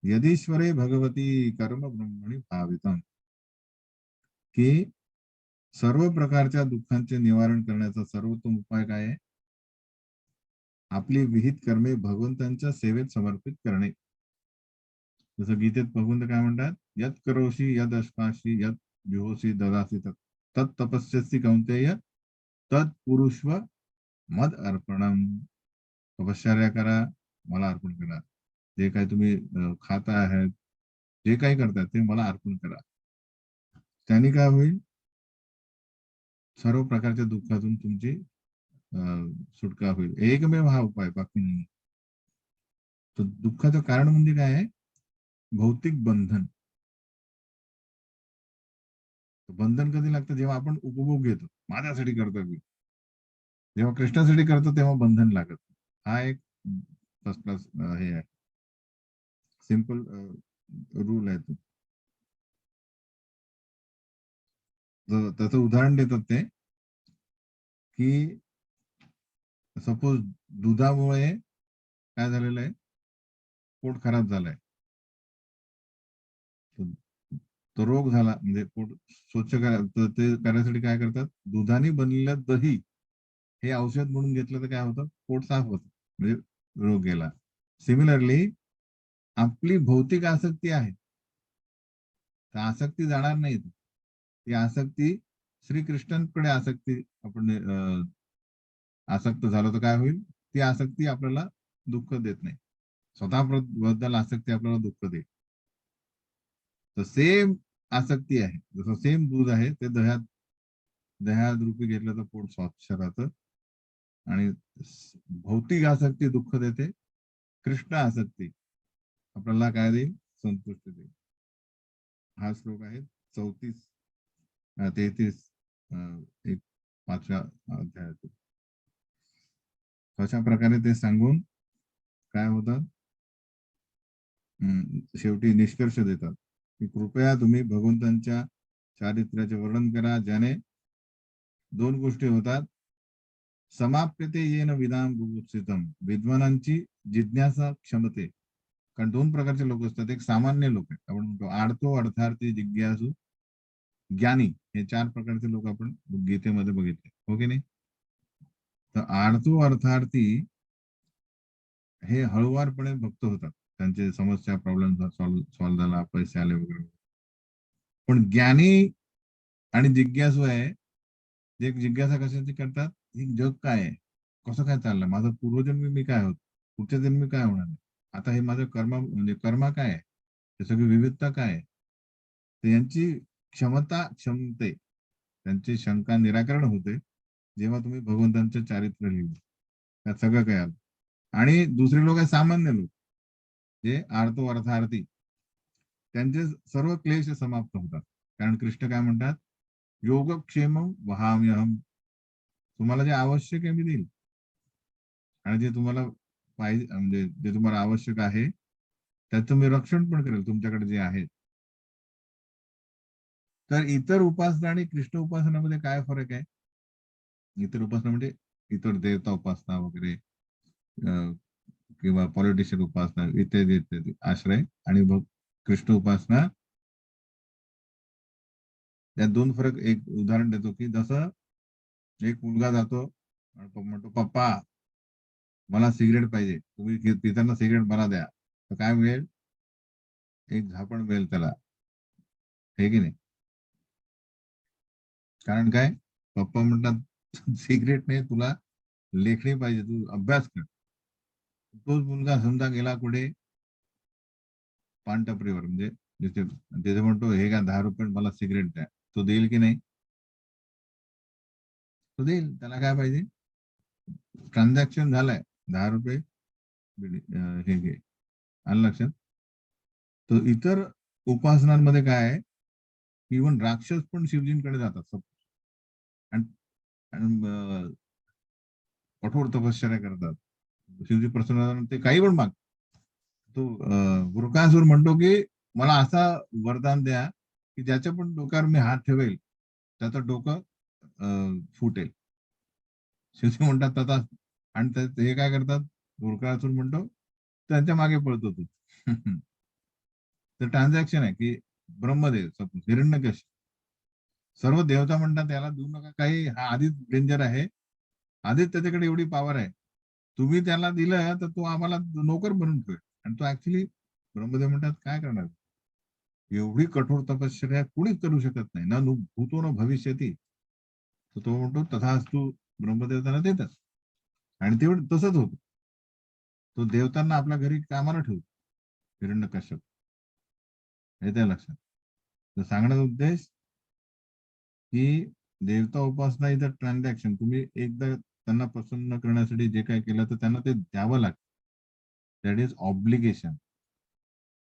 A: यदीश्वरे भगवती कर्म ब्रह्मणी भावितम. की सर्व प्रकारच्या दुःखांचे निवारण करण्याचा सर्वोत्तम उपाय काय आहे, आपली विहित कर्मे भगवंतांच्या सेवेत समर्पित करणे. जसं गीतेत भगवंत काय म्हणतात, यत करोशी यद अश्माशी यत जुहोसी ददासी तत् तपस्यसी कौंतेय तत् पुरुष्व मद अर्पणम. तपश्चर्या करा, मला अर्पण करा. जे काही तुम्ही खाता आहेत, जे काही करताय ते मला अर्पण करा. त्यांनी काय होईल, सर्व प्रकारच्या दुःखातून तुमची सुटका होईल. एकमेव हा उपाय, बाकी नाही. तर दुःखाचं कारण म्हणजे काय आहे, भौतिक बंधन. बंधन कधी लागतं, जेव्हा आपण उपभोग घेतो, माझ्यासाठी करतो मी. जेव्हा कृष्णासाठी करतो तेव्हा बंधन लागत. हा एक फर्स्ट क्लास हे आहे, सिंपल रूल आहे तो. त्याचं उदाहरण देतात ते, की सपोज दुधामुळे काय झालेलं आहे, पोट खराब झालंय. तो तो रोग झाला म्हणजे पोट स्वच्छ तर ते करण्यासाठी काय करतात, दुधाने बनलेलं दही हे औषध म्हणून घेतलं तर काय होतं, पोट साफ होतं, म्हणजे रोग गेला. सिमिलरली आपली भौतिक आसक्ती आहे, तर आसक्ती जाणार नाही. ती आसक्ती श्रीकृष्णांकडे आसक्ती आपण आसक्त झालो तर काय होईल, ती आसक्ती आपल्याला दुःख देत नाही. स्वतः बद्दल आसक्ती आपल्याला दुःख देईल. तर सेम आसक्ती आहे, जसं सेम दूध आहे ते दह्यात दह्यात रूपी घेतलं तर पोट स्वच्छ राहतं. आणि भौतिक आसक्ती दुःख देते, कृष्ण आसक्ती आपल्याला काय देईल, संतुष्टी देईल. हा श्लोक आहे 34 33 एक 5व्या अध्यायातील. अशा प्रकारे ते सांगून काय होतं, शेवटी निष्कर्ष देतात की कृपया तुम्ही भगवंतांच्या चारित्र्याचे वर्णन करा, ज्याने दोन गोष्टी होतात. समाप्यते येन विदाम बुभुत्सितम, विद्वानांची जिज्ञासा क्षमते. कारण दोन प्रकारचे लोक असतात, एक सामान्य लोक आहेत, आपण म्हणतो आडतो, अर्थार्थी, जिज्ञासू, ज्ञानी, हे चार प्रकारचे लोक आपण गीतेमध्ये बघितले, हो की नाही. तर आडतो अर्थार्थी हे हळुवारपणे भक्त होतात, त्यांचे समस्या प्रॉब्लेम सॉल्व्ह झाला, पैसे आले वगैरे. पण ज्ञानी आणि जिज्ञासू आहे, जे जिज्ञासा कशाची करतात, हे जग काय आहे, कसं काय चाललंय, माझा पूर्वजन्मी मी काय होत, पुढच्या जन्मी काय होणार आहे, आता हे माझं कर्म म्हणजे कर्म काय आहे, हे सगळी विविधता काय आहे. तर यांची क्षमते, त्यांची शंका निराकरण होते जेव्हा तुम्ही भगवंतांचे चारित्र्य लिहिले, त्यात सगळं काय आलं. आणि दुसरे लोक आहे सामान्य लोक, जे आर्तो अर्थार्थी, त्यांचे सर्व क्लेश समाप्त होतात. कारण कृष्ण काय म्हणतात, योगक्षेम वहाम्यहम, तुम्हाला जे आवश्यक आहे मी देईल, आणि जे तुम्हाला पाहिजे म्हणजे जे तुम्हाला आवश्यक आहे त्याचं मी रक्षण पण करेल तुमच्याकडे जे आहे. तर इतर उपासना आणि कृष्ण उपासनामध्ये काय फरक आहे. इतर उपासना म्हणजे इतर देवता उपासना वगैरे, किंवा पॉलिटिशियन उपासना इत्यादी इत्यादी आश्रय, आणि कृष्ण उपासना, यात दोन फरक. एक उदाहरण देतो की जसं एक मुलगा जातो आणि तो म्हणतो, पप्पा मला सिगरेट पाहिजे, तुम्ही पिताना सिगरेट मला द्या, तर काय मिळेल, एक झापण मिळेल त्याला, हे की नाही. कारण काय, पप्पा म्हणतात सिगरेट नाही, तुला लेखणी पाहिजे, तू अभ्यास कर. तोच मुलगा समजा गेला कुठे, पानटपरीवर, म्हणजे जिथे तिथे म्हणतो, हे का 10 रुपये मला सिगरेट द्या, तो देईल की नाही, तो देईल. त्याला काय पाहिजे, ट्रान्झॅक्शन झालंय, 10 रुपये हे घे, आलं लक्षात. तर इतर उपासनांमध्ये काय आहे, इव्हन राक्षस पण शिवजींकडे जातात आणि कठोर तपश्चर्या करतात, शिवजी प्रसन्न झाल्यावर ते काही पण माग. तो वृकासूर म्हणतो की मला असा वरदान द्या की ज्याच्या पण डोक्यावर मी हात ठेवेल त्याचं डोकं फुटेल. शिवजी म्हणतात तथा, आणि हे काय करतात, वृकासूर म्हणतो त्यांच्या मागे पळतो तू. तर ट्रान्झॅक्शन आहे की ब्रह्मदेव, हिरण्यकश्यप, सर्व देवता म्हणतात त्याला देऊ नका काही, हा आधीच डेंजर आहे, आधीच त्याच्याकडे एवढी पॉवर आहे, तुम्ही त्याला दिलं तर तो आम्हाला नोकर बनून ठेवेल. आणि तो ऍक्च्युली, ब्रह्मदेव म्हणतात काय करणार, एवढी कठोर तपश्चर्या कुणीच करू शकत नाही, ना भूतो न भविष्यती. तर तो म्हणतो तथास्तु, ब्रह्मदेव त्याला देतात. आणि तेवढं तसंच होतं, तो देवतांना आपल्या घरी कामाला ठेवतो, हिरण्यकश्यप, हे त्या लक्षात. तर सांगण्याचा उद्देश की देवता उपासना इथं ट्रान्झॅक्शन, तुम्ही एकदा त्यांना प्रसन्न करण्यासाठी जे काय केलं तर त्यांना ते द्यावं लागतं, दॅट इज ऑब्लिगेशन.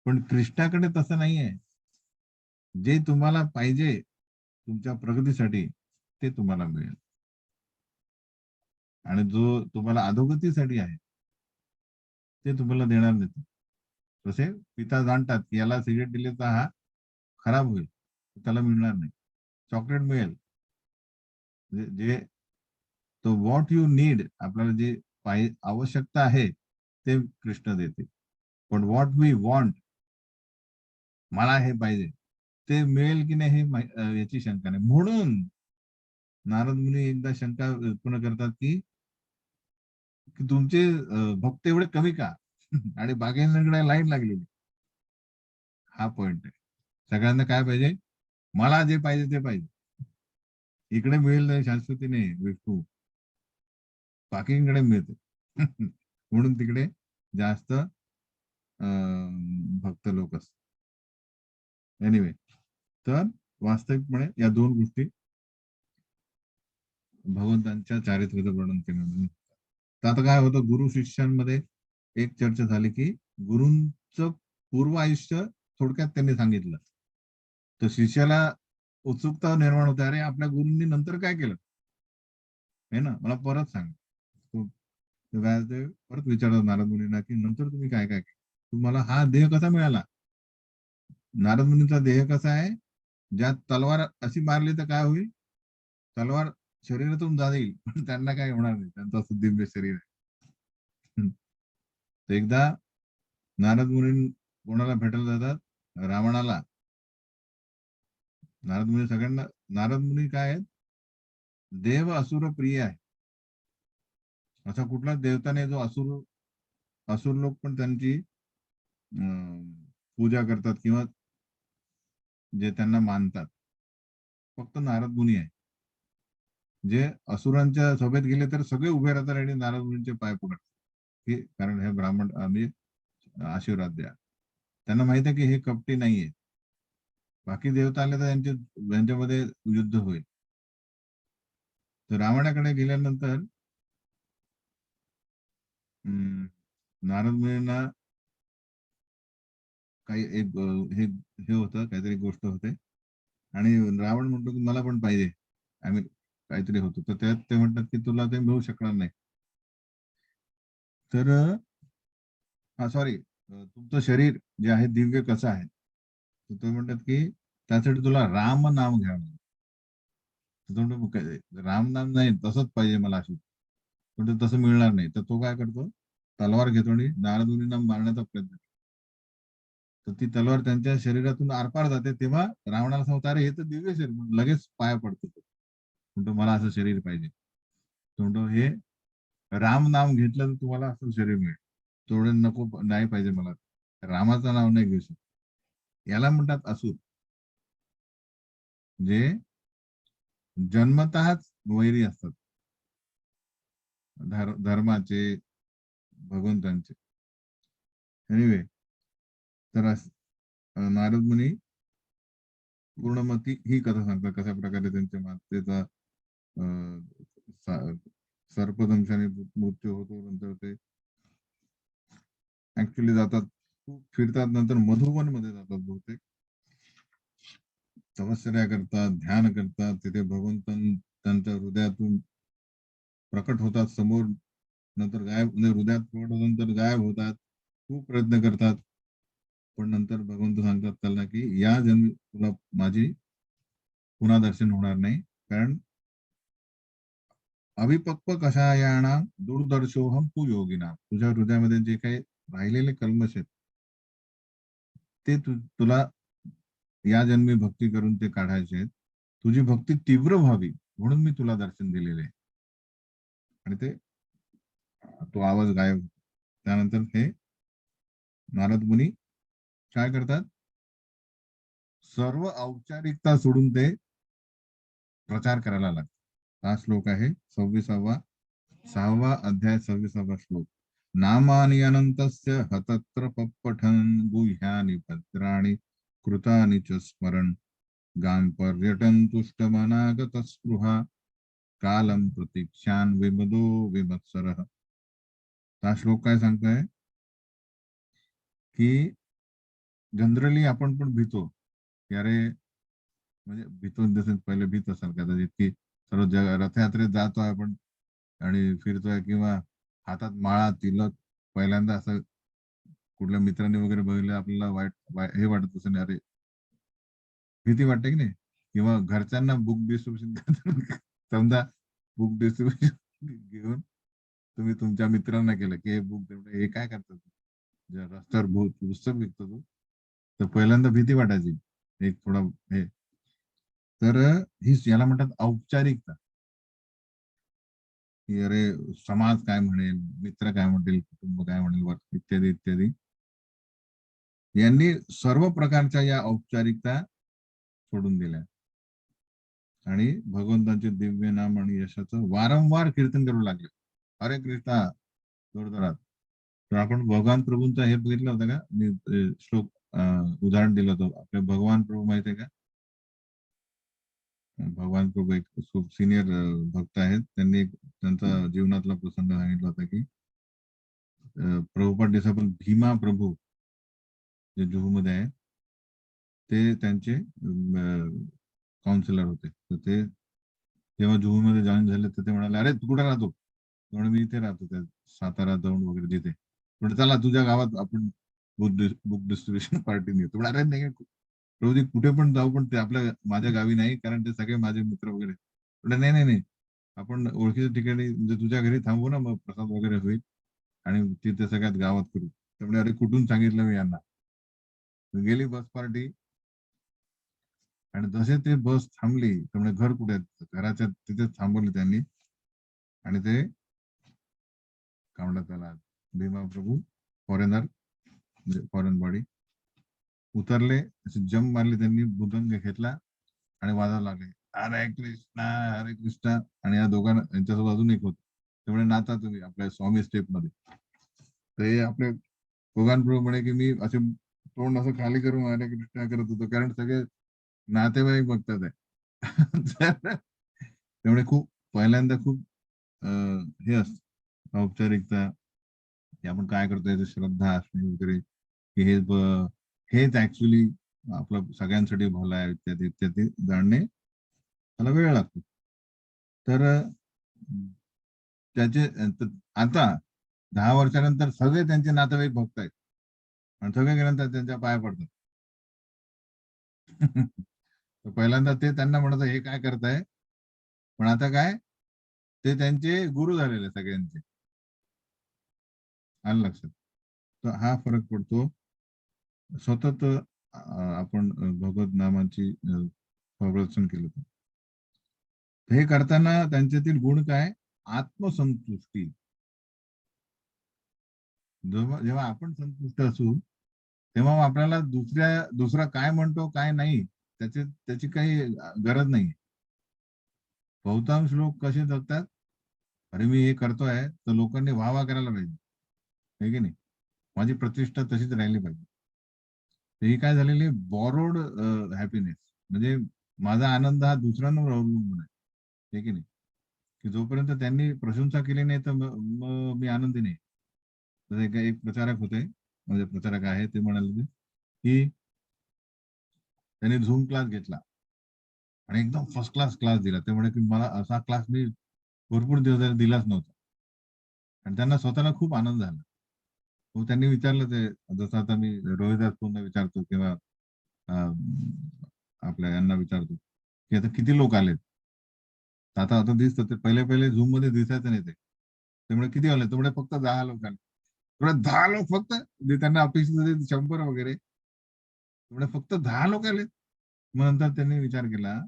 A: पण कृष्णाकडे तसं नाहीये, जे तुम्हाला पाहिजे तुमच्या प्रगतीसाठी ते तुम्हाला मिळेल, आणि जो तुम्हाला अधोगतीसाठी आहे ते तुम्हाला देणार नाही. तसे पिता जाणतात की याला सिगरेट दिले तर हा खराब होईल, त्याला मिळणार नाही. चॉकलेट मिळेल. जे तो व्हॉट यू नीड, आपल्याला जे आवश्यकता आहे ते कृष्ण देते. पण व्हॉट वी वॉन्ट, मला हे पाहिजे, ते मिळेल की नाही हे याची शंका नाही. म्हणून नारद मुनी एकदा शंका उत्पन्न करतात की तुमचे भक्त एवढे कमी का? आणि बागेंकडे लाईन लागलेली. हा पॉइंट आहे. सगळ्यांना काय पाहिजे? मला जे पाहिजे ते पाहिजे. इकडे मिळेल नाही, शाश्वती नाही विष्णू, बाकीकडे मिळते. म्हणून तिकडे जास्त भक्त लोक असतात. एनिवे, तर वास्तविकपणे या दोन गोष्टी भगवंतांच्या चारित्र्याचं वर्णन केलं. तर आता काय होतं, गुरु शिष्यांमध्ये एक चर्चा झाली की गुरूंचं पूर्व आयुष्य थोडक्यात त्यांनी सांगितलं. तर शिष्याला उत्सुकता निर्माण होते, अरे आपल्या गुरूंनी नंतर काय केलं हे ना, मला परत सांग. ते परत विचारतात नारद मुनींना की नंतर तुम्ही काय काय केलं, तुम्हाला हा देह कसा मिळाला? नारद मुनींचा देह कसा आहे? ज्यात तलवार अशी मारली तर काय होईल? तलवार शरीरातून जाईल, पण त्यांना काय होणार नाही, त्यांचं असं दिव्य शरीर आहे. तर एकदा नारद मुनी कोणाला भेटायला जातात? रावणाला. नारद मुनी सगळ्यांना, नारद मुनी काय आहेत? देव असुर प्रिय आहे. असा कुठलाच देवता नाही जो असुर लोक पण त्यांची पूजा करतात किंवा जे त्यांना मानतात. फक्त नारद मुनी आहे जे असुरांच्या सभेत गेले तर सगळे उभे राहतात आणि नारद मुनींचे पाय पकडतात, की कारण हे ब्राह्मण आम्ही आशीर्वाद द्या. त्यांना माहित आहे की हे कपटी नाहीये. बाकी देवता आले तर यांच्यामध्ये युद्ध होईल. तर रावणाकडे गेल्यानंतर नारद मुनींना काही एक हे होतं, काहीतरी गोष्ट होते आणि रावण म्हणतो की मला पण पाहिजे. आम्ही काहीतरी होतो, तर त्यात ते म्हणतात की तुला ते मिळू शकणार नाही. तर हा सॉरी, तुमचं शरीर जे आहे दिव्य कसं आहे, तर ते म्हणतात की त्यासाठी तुला राम नाम घ्यावं लागेल. तर तो म्हणतो, राम नाम नाही, तसंच पाहिजे मला अशी. पण तसं मिळणार नाही. तर तो काय करतो, तलवार घेतो आणि नारद मुनींना मारण्याचा प्रयत्न करतो. तर ती तलवार त्यांच्या शरीरातून आरपार जाते, तेव्हा रावणाला सांगतो अरे हे तर दिव्य शरीर, म्हणून लगेच पाया पडतो तो. म्हणतो मला असं शरीर पाहिजे. तो म्हणतो हे राम नाम घेतलं तर तुम्हाला असं शरीर मिळेल. तेवढं नको, नाही पाहिजे मला, रामाचं नाव नाही घेऊ शकत. याला म्हणतात असुर, जे जन्मतःच वैरी असतात धर्माचे, भगवंतांचे. एनिवे, तर नारद मुनी पूर्ण मग ही कथा सांगतात कशा प्रकारे त्यांच्या मातेचा सर्पदंशाने मृत्यू होतो. नंतर ते ऍक्च्युली जातात, खूप फिरतात, नंतर मधुवन मध्ये जातात बहुतेक, तपश्चर्या करतात, ध्यान करतात. तिथे भगवंत त्यांच्या हृदयातून प्रकट होतात समोर, नंतर गायब, म्हणजे हृदयात प्रकट होतात नंतर गायब होतात. खूप प्रयत्न करतात, पण नंतर भगवंत सांगतात त्याला की या जन्मी तुला माझी पुन्हा दर्शन होणार नाही, कारण अविपक्व कषायाणाम दुर्दर्शोहम तू योगिना, तुझ्या हृदयामध्ये जे काही राहिलेले कल्मश आहेत ते तुला या जन्मी भक्ती करून ते काढायचे आहेत. तुझी भक्ती तीव्र व्हावी म्हणून मी तुला दर्शन दिलेले आहे. आणि ते तो आवाज गायब होतो. त्यानंतर हे नारद मुनी काय करतात, सर्व औपचारिकता सोडून ते प्रचार करायला लागतात. हा श्लोक आहे 26वा, 6वा अध्याय, 26वा श्लोक. नामानि अनंतस्य हतत्र पठन गुह्यानि भद्राणि कृतानि च स्मरण गाम पर्यटन तुष्टमनागत स्पृहा कालम प्रतीक्षान विमदो विमत्सर. हा श्लोक काय सांगतोय की जनरली आपण पण भीतो की अरे, म्हणजे भीतो दिवसात पहिले भीत असाल कदाचित की सर्व जग रथयात्रेत जातोय आपण आणि फिरतोय, किंवा हातात माळा तिलक, पहिल्यांदा असं कुठल्या मित्रांनी वगैरे बघितलं आपल्याला वाईट हे वाटत असेल, अरे भीती वाटते की नाही. किंवा घरच्यांना बुक डिस्ट्रीब्युशन करताना समजा बुक डिस्ट्रीब्युशन घेऊन तुम्ही तुमच्या मित्रांना केलं की हे बुक तेवढं हे काय करतात जे रस्त्यावर पुस्तक विकतो तू, तर पहिल्यांदा भीती वाटायची एक थोडा हे. तर ही याला म्हणतात औपचारिकता, की अरे समाज काय म्हणेल, मित्र काय म्हणतील, कुटुंब काय म्हणेल, इत्यादी इत्यादी. यांनी सर्व प्रकारच्या या औपचारिकता सोडून दिल्या आणि भगवंतांचे दिव्य नाम आणि यशाचं वारंवार कीर्तन करू लागले. हरे कृष्णा जोरदारात. तर आपण भगवान प्रभूंचा हे बघितलं होतं का, मी श्लोक उदाहरण दिलं होतं. आपले भगवान प्रभू माहिती आहे का? भगवान प्रभू एक खूप सिनियर भक्त आहेत. त्यांनी त्यांचा जीवनातला प्रसंग सांगितला होता की प्रभुपाद डिसापल भीमा प्रभू जे जुहूमध्ये आहे, ते त्यांचे काउन्सिलर होते. तर ते जेव्हा जुहूमध्ये जॉईन झाले तर ते म्हणाले, अरे तू कुठे राहतो? म्हणून मी इथे राहतो, त्या सातारा दौंड वगैरे जिथे. म्हणजे चला तुझ्या गावात आपण बुक डिस्ट्रीब्युशन पार्टी नेतो. अरे नाही प्रभूजी, कुठे पण जाऊ पण ते आपल्या माझ्या गावी नाही, कारण ते सगळे माझे मित्र वगैरे. नाही नाही नाही, आपण ओळखीच्या ठिकाणी म्हणजे तुझ्या घरी थांबू ना, मग प्रसाद वगैरे होईल आणि तिथे सगळ्यात गावात करू. त्यामुळे अरे कुठून सांगितलं मी यांना. गेली बस पार्टी आणि जसे ते बस थांबली त्यामुळे घर कुठे आहे? घराच्या तिथेच थांबवली त्यांनी. आणि ते काय म्हणतात त्याला, भीमा प्रभू फॉरेनर म्हणजे फॉरेन बॉडी उतरले, असे जंप मारले त्यांनी, मृदंग घेतला आणि वाजायला लागले, हरे कृष्णा हरे कृष्णा. आणि या दोघांना यांच्यासोबत अजून एक होत, त्यामुळे नाचा तुम्ही आपल्या स्वामी स्टेप मध्ये. ते आपले भगवान प्रभू म्हणे की मी असे तोंड असं खाली करून हरे कृष्णा करत होतो, कारण सगळे नातेवाईक बघतात आहे. त्यामुळे खूप पहिल्यांदा खूप हे असत औपचारिकता, की आपण काय करतोय ते श्रद्धा असणे वगैरे, की हेच ऍक्च्युली आपलं सगळ्यांसाठी भलं आहे, इत्यादी इत्यादी जाणणे त्याला वेळ लागतो. तर त्याचे आता 10 वर्षानंतर सगळे त्यांचे नातेवाईक भक्त आहेत आणि सगळे गेल्यानंतर त्यांच्या पाया पडतात. तर पहिल्यांदा ते त्यांना म्हणत हे काय करताय, पण आता काय, ते त्यांचे गुरु झालेले सगळ्यांचे. आलं लक्षात. तर हा फरक पडतो. सतत आपण भगवत नामाची प्रवचन केलं तर. हे करताना त्यांच्यातील गुण काय, आत्मसंतुष्टी. जेव्हा जेव्हा आपण संतुष्ट असू तेव्हा आपल्याला दुसरा काय म्हणतो काय नाही त्याची काही गरज नाही. बहुतांश लोक कसे जगतात, अरे मी हे करतोय तर लोकांनी वाह करायला पाहिजे, हे की नाही, माझी प्रतिष्ठा तशीच राहिली पाहिजे. तर ही काय झालेली बॉरोड हॅपीनेस, म्हणजे माझा आनंद हा दुसऱ्यांवर अवलंबून आहे, हे की नाही, की जोपर्यंत त्यांनी प्रशंसा केली नाही तर मग मी आनंदी नाही. तर एक प्रचारक होते, म्हणजे प्रचारक आहे, ते म्हणाले की त्यांनी झूम क्लास घेतला आणि एकदम फर्स्ट क्लास क्लास दिला. ते म्हणे की मला असा क्लास मी भरपूर दिवस झाले दिलाच नव्हता आणि त्यांना स्वतःला खूप आनंद झाला. मग त्यांनी विचारलं, ते जसं आता मी रोहिदास पूर्ण विचारतो किंवा अं, आपल्या यांना विचारतो की आता किती लोक आलेत. तर आता आता दिसतं, ते पहिले पहिले झूम मध्ये दिसायचं नाही ते. त्यामुळे किती आले, त्यामुळे फक्त 10 लोक आले. तेवढे 10 लोक फक्त, जे त्यांना अपेक्षित होते 100 वगैरे, तेवढे फक्त 10 लोक आले. मग नंतर त्यांनी विचार केला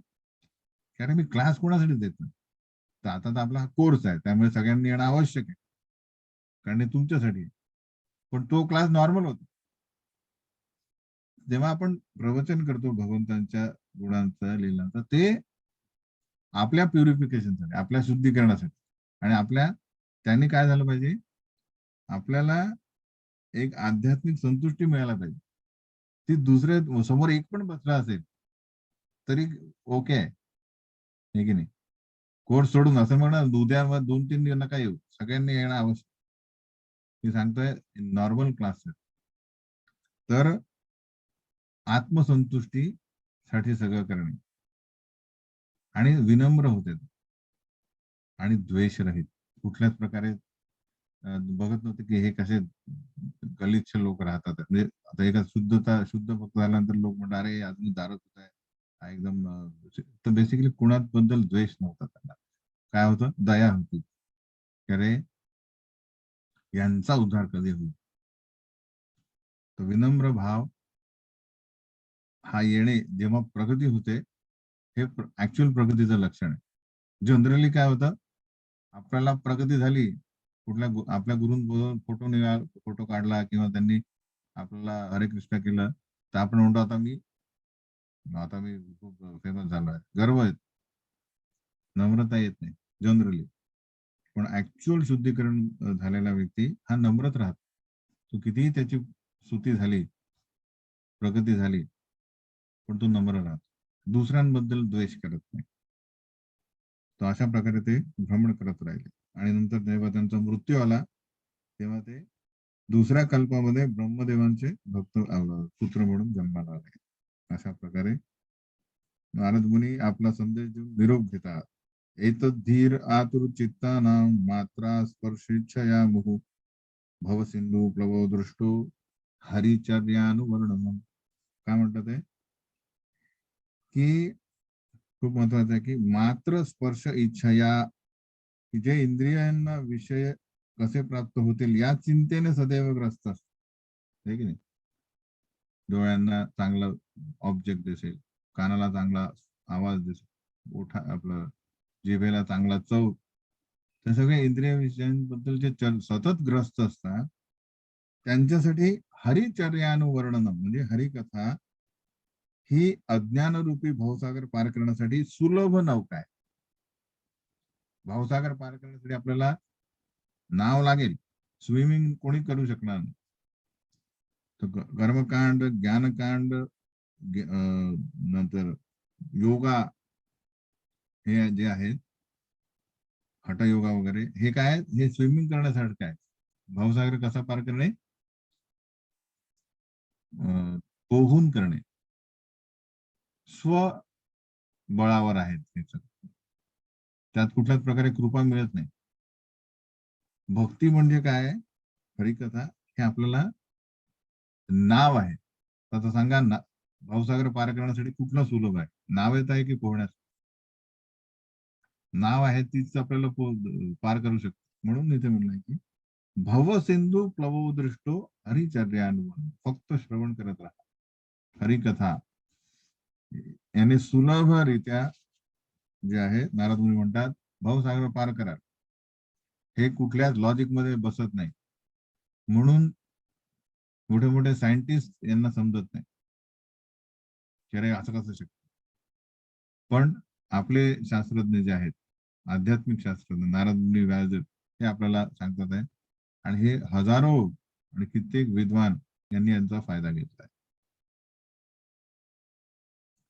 A: की अरे मी क्लास कोणासाठी देतो, तर आता तर आपला हा कोर्स आहे त्यामुळे सगळ्यांनी येणं आवश्यक आहे, कारण हे तुमच्यासाठी आहे. पण तो क्लास नॉर्मल होता. जेव्हा आपण प्रवचन करतो भगवंतांच्या गुणांचा लीलांचा, ते आपल्या प्युरिफिकेशनसाठी, आपल्या शुद्धीकरणासाठी, आणि आपल्या त्यांनी काय झालं पाहिजे, आपल्याला एक आध्यात्मिक संतुष्टी मिळायला पाहिजे. ती दुसरे समोर एक पण बसला असेल तरी ओके आहे, हे की नाही. कोर्स सोडून असं म्हणा उद्या 2-3 नका येऊ, सगळ्यांनी येणं आवश्यक. मी सांगतोय नॉर्मल क्लास. तर आत्मसंतुष्टी साठी सगळं करणे आणि विनम्र होते आणि द्वेष रहित, कुठल्याच प्रकारे बघत नव्हते की हे कसे गलिच्छ लोक राहतात. म्हणजे आता एका शुद्ध भक्त झाल्यानंतर लोक म्हणतात अरे अजून दारू पिताय, हा एकदम तर बेसिकली कुणाबद्दल द्वेष नव्हता त्यांना. काय होतं, दया होती. अरे यांचा उद्धार कधी होईल. तर विनम्र भाव हा येणे जेव्हा प्रगती होते, हे ऍक्च्युअल प्रगतीचं लक्षण आहे. जनरली काय होतं, आपल्याला प्रगती झाली, आपल्या गुरूंबरोबर फोटो काढला किंवा त्यांनी आपल्याला हरे कृष्ण केलं, तर आपण म्हणतो आता मी खूप फेमस झालो आहे, गर्व आहे. नम्रता येत नाही जनरली. पण ऍक्च्युअल शुद्धीकरण झालेला व्यक्ती हा नम्रच राहतो. तो कितीही त्याची स्तुती झाली, प्रगती झाली, पण तो नम्र राहतो, दुसऱ्यांबद्दल द्वेष करत नाही. तर अशा प्रकारे ते भ्रमण करत राहिले. आणि नंतर जेव्हा त्यांचा मृत्यू आला, तेव्हा ते दुसऱ्या कल्पामध्ये ब्रह्मदेवांचे पुत्र म्हणून जन्माला आले. अशा प्रकारे नारद मुनी आपला संदेश देऊन निरोप घेतात. एतद्धीर आतुर चित्तानां मात्रा स्पर्शेच्छया मुहु भव सिंधू प्लवो दृष्टो हरिचर्यानुवर्णनम. काय म्हणतात ते, की खूप महत्वाचं आहे, की मात्र स्पर्श इच्छा, की जे इंद्रियांना विषय कसे प्राप्त होतील या चिंतेने सदैव ग्रस्त असतात. आहे की नाही. डोळ्यांना चांगला ऑब्जेक्ट दिसेल, कानाला चांगला आवाज दिसेल, आपलं जिभेला चांगला चव, ते सगळे इंद्रिय विषयांबद्दल जे सतत ग्रस्त असतात, त्यांच्यासाठी हरिचर्यानुवर्णनम म्हणजे हरिकथा ही अज्ञानरूपी भवसागर पार करण्यासाठी सुलभ नौका आहे. भवसागर पार करण्यासाठी आपल्याला नाव लागेल, स्विमिंग कोणी करू शकणार नाही. तर कर्मकांड, ज्ञानकांड, नंतर योगा हे जे आहेत, हठयोगा वगैरे, हे काय आहे, हे स्विमिंग करण्यासारखं आहे. भवसागर कसा पार करणे, पोहून करणे, स्व बळावर आहेत त्याच्यात. त्यात कुठल्याच प्रकारे कृपा मिळत नाही. भक्ती म्हणजे काय, हरिकथा हे आपल्याला नाव आहे. आता सांगा ना, भावसागर पार करण्यासाठी कुठलं सुलभ आहे, नाव येत आहे की पोहण्यास. नाव आहे तीच आपल्याला पार करू शकतो. म्हणून इथे म्हणलंय की भव सिंधू प्लवो दृष्टो हरिचर्यानुवन, फक्त श्रवण करत राहा हरिकथा. याने सुलभरित्या जे आहे, नारद मुनी म्हणतात भवसागर पार करा. हे कुठल्याच लॉजिक मध्ये बसत नाही. म्हणून मोठे मोठे सायंटिस्ट यांना समजत नाही, की अरे असं कसं शक्य. पण आपले शास्त्रज्ञ जे आहेत, आध्यात्मिक शास्त्रज्ञ नारद मुनी, व्यासदेव, हे आपल्याला सांगतात आहे. आणि हे हजारो आणि कित्येक विद्वान यांनी यांचा फायदा घेतला आहे.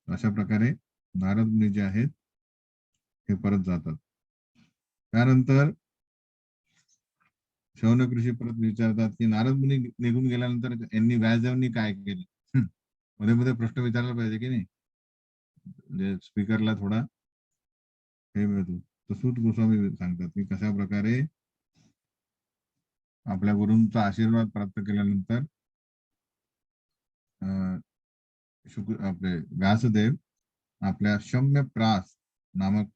A: अशा प्रकारे नारद मुनी जे आहेत हे परत जातात. त्यानंतर शौनक ऋषी परत विचारतात की नारद मुनी निघून गेल्यानंतर यांनी, व्यासदेवांनी काय केले. मध्ये मध्ये प्रश्न विचारला पाहिजे की नाही, म्हणजे स्पीकरला थोडा हे मिळतो. तर सूत गोस्वामी सांगतात की कशा प्रकारे आपल्या गुरूंचा आशीर्वाद प्राप्त केल्यानंतर आपले व्यासदेव आपल्या शम्यप्रास नामक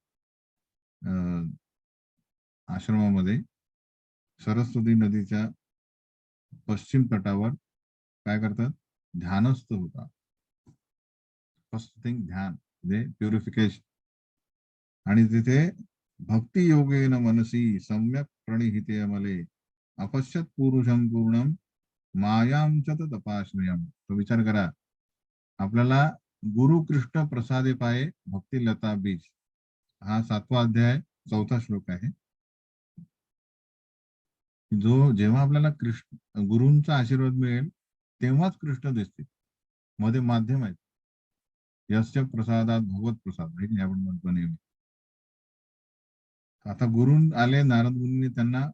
A: आश्रमामध्ये सरस्वती नदीच्या पश्चिम तटावर काय करतात, ध्यानस्थ होता. फर्स्ट थिंग ध्यान म्हणजे प्युरिफिकेशन. आणि तिथे भक्ती योगेन मनसी सम्यक प्रणिहिते अमले अपश्यत पुरुषम पूर्णम मायाम च तपाश्रयम. तो विचार करा, आपल्याला गुरु कृष्ण प्रसादे पाये भक्ती लता बीज, हा 7वा अध्याय 4था श्लोक आहे. जो जेव्हा आपल्याला कृष्ण गुरूंचा आशीर्वाद मिळेल तेव्हाच कृष्ण दिसतील. मध्ये माध्यम आहेत. यस्य प्रसादात भगवत प्रसाद, हे आपण म्हणतो नेहमी. आता गुरु आले, नारद मुनींनी त्यांना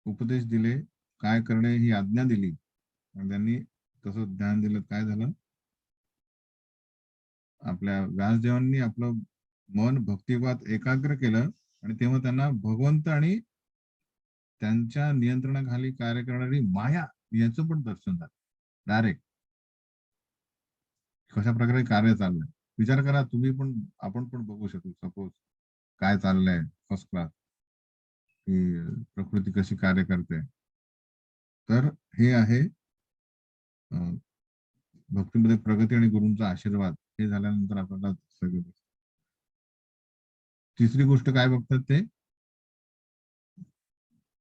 A: उपदेश दिले, काय करणे ही आज्ञा दिली, आणि त्यांनी तसं ध्यान दिलं. काय झालं, आपल्या व्यासदेवांनी आपलं मन भक्तिवात एकाग्र केलं, आणि तेव्हा त्यांना भगवंत आणि त्यांच्या नियंत्रणाखाली कार्य करणारी माया याचं पण दर्शन झालं डायरेक्ट, कशा प्रकारे कार्य चाललंय. विचार करा तुम्ही पण, आपण पण बघू शकतो सपोज काय चाललंय फर्स्ट क्लास, की प्रकृती कशी कार्य करते. तर हे आहे भक्तीमध्ये प्रगती आणि गुरूंचा आशीर्वाद. हे झाल्यानंतर आपल्याला सगळं दिसतं. तिसरी गोष्ट काय बघतात ते,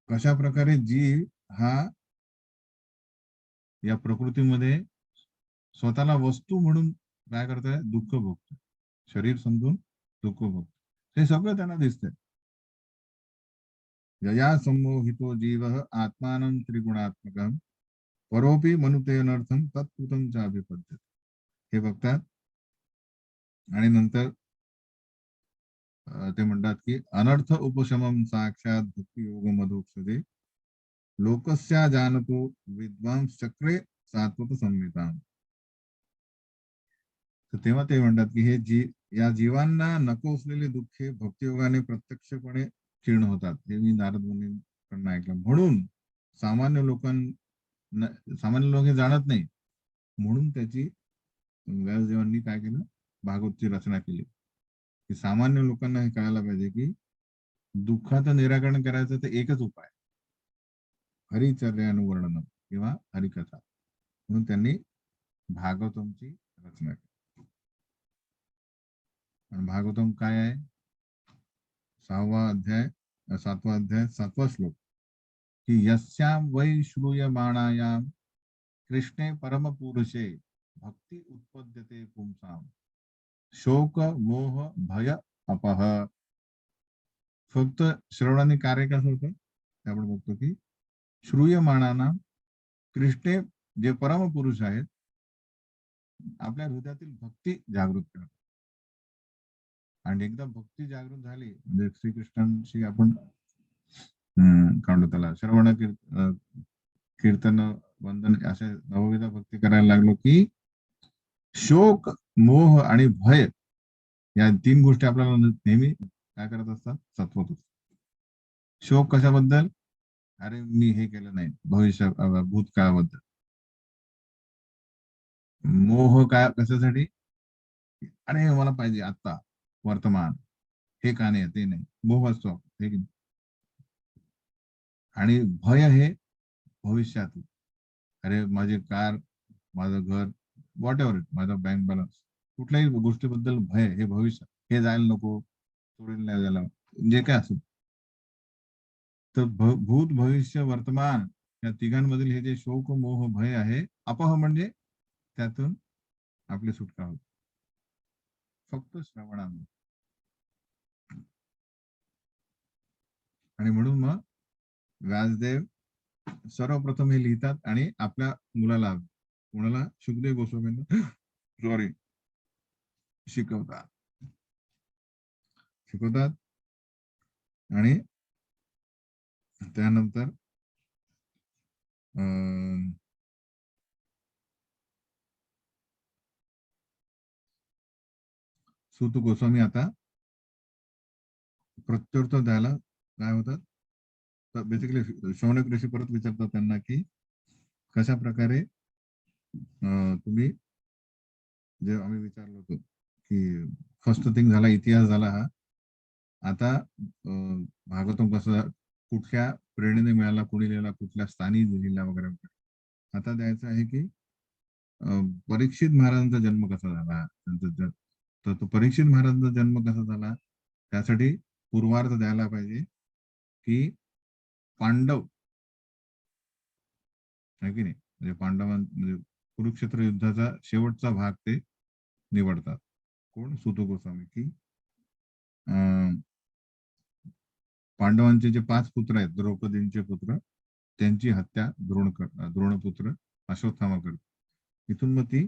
A: कशा प्रकारे जीव हा या प्रकृतीमध्ये स्वतःला वस्तू म्हणून काय करताय, दुःख भोगतो, शरीर समजून दुःख भोगतो. हे सगळं त्यांना दिसतंय. यया संमोहितो जीव आत्मानं त्रिगुणात्मकं परोपी मनुतेनर्थम तत्कृतं चाभिपद्यते. हे बघतात. आणि नंतर ते म्हणतात की अनर्थ उपशमम साक्षात भक्ती योग मधोक्षजे लोकस्या जानतो विद्वांस चक्रे सात्वत संहिता. तर तेव्हा ते म्हणतात की हे या जीवांना नको असलेले दुःखे भक्तियोगाने प्रत्यक्षपणे क्षीण होतात. हे मी नारद मुनींकडून ऐकलं. म्हणून सामान्य लोकांना, सामान्य लोक हे जाणत नाही, म्हणून त्याची व्यासदेवांनी काय केलं, भागवतची रचना केली, की सामान्य लोकांना हे कळायला पाहिजे की दुःखाचं निराकरण करायचं तर एकच उपाय, हरिचर्यानुवर्णन किंवा हरिकथा. म्हणून त्यांनी भागवतमची रचना केली. आणि भागवतम काय आहे, 6वा अध्याय, 7वा अध्याय, 7वा श्लोक, की यस्यां वै श्रूयमाणायां कृष्णे परमपुरुषे भक्ती उत्पद्यते पुंसाम शोक मोह भय अपह. फक्त श्रवणाने कार्य कसं होतं, ते आपण बघतो की श्रूयमाणांना कृष्णे, जे परमपुरुष आहेत, आपल्या हृदयातील भक्ती जागृत करतात. आणि एकदा भक्ती जागृत झाली म्हणजे श्रीकृष्णांशी आपण काय म्हणतो त्याला, श्रवण कीर्तन वंदन असे नवविध भक्ती करायला लागलो की शोक मोह आणि भय या 3 गोष्टी आपल्याला नेहमी काय करत असतात, सत्वत असतात. शोक कशाबद्दल, अरे मी हे केलं नाही भविष्य भूतकाळाबद्दल. मोह काय कशासाठी, अरे मला पाहिजे आता वर्तमान, हे का नाही ते नाही, मोह असतो हे की नाही. आणि भय हे भविष्यात, अरे माझी कार, माझं घर, व्हॉट एव्हर इट, माझा बँक बॅलन्स, कुठल्याही गोष्टीबद्दल भय, हे भविष्य, हे जायला नको, सोडून नाही जायला, जे काय असेल. तर भूत भविष्य वर्तमान या तिघांमधील हे जे शोक मोह भय आहे, अपह म्हणजे त्यातून आपली सुटका होते फक्त श्रवणामुळे. आणि म्हणून मग व्यासदेव सर्वप्रथम हे लिहितात आणि आपल्या मुलाला, मुलाला सुखदेव गोस्वामींना सॉरी शिकवतात, शिकवतात. आणि त्यानंतर सुत गोस्वामी आता प्रत्युत्तर द्यायला काय होतात, तर बेसिकली शौनक ऋषी परत विचारतात त्यांना की कशा प्रकारे तुम्ही, जे आम्ही विचारलो होतो की फर्स्ट थिंग झाला, इतिहास झाला हा. आता भागवतम कसं, कुठल्या प्रेरणेने मिळाला, कुणी लिहिला, कुठल्या स्थानी लिहिला वगैरे वगैरे. आता द्यायचं आहे की परीक्षित महाराजांचा जन्म कसा झाला, तर तो परीक्षित महाराजांचा जन्म कसा झाला, त्यासाठी पूर्वार्ध द्यायला पाहिजे की पांडव आहे की नाही, म्हणजे म्हणजे कुरुक्षेत्र युद्धाचा शेवटचा भाग ते निवडतात. कोण, सुत गोस्वामी, की पांडवांचे जे 5 पुत्र आहेत, द्रौपदींचे पुत्र, त्यांची हत्या द्रोणपुत्र अश्वत्थामा करतो. इथून मग ती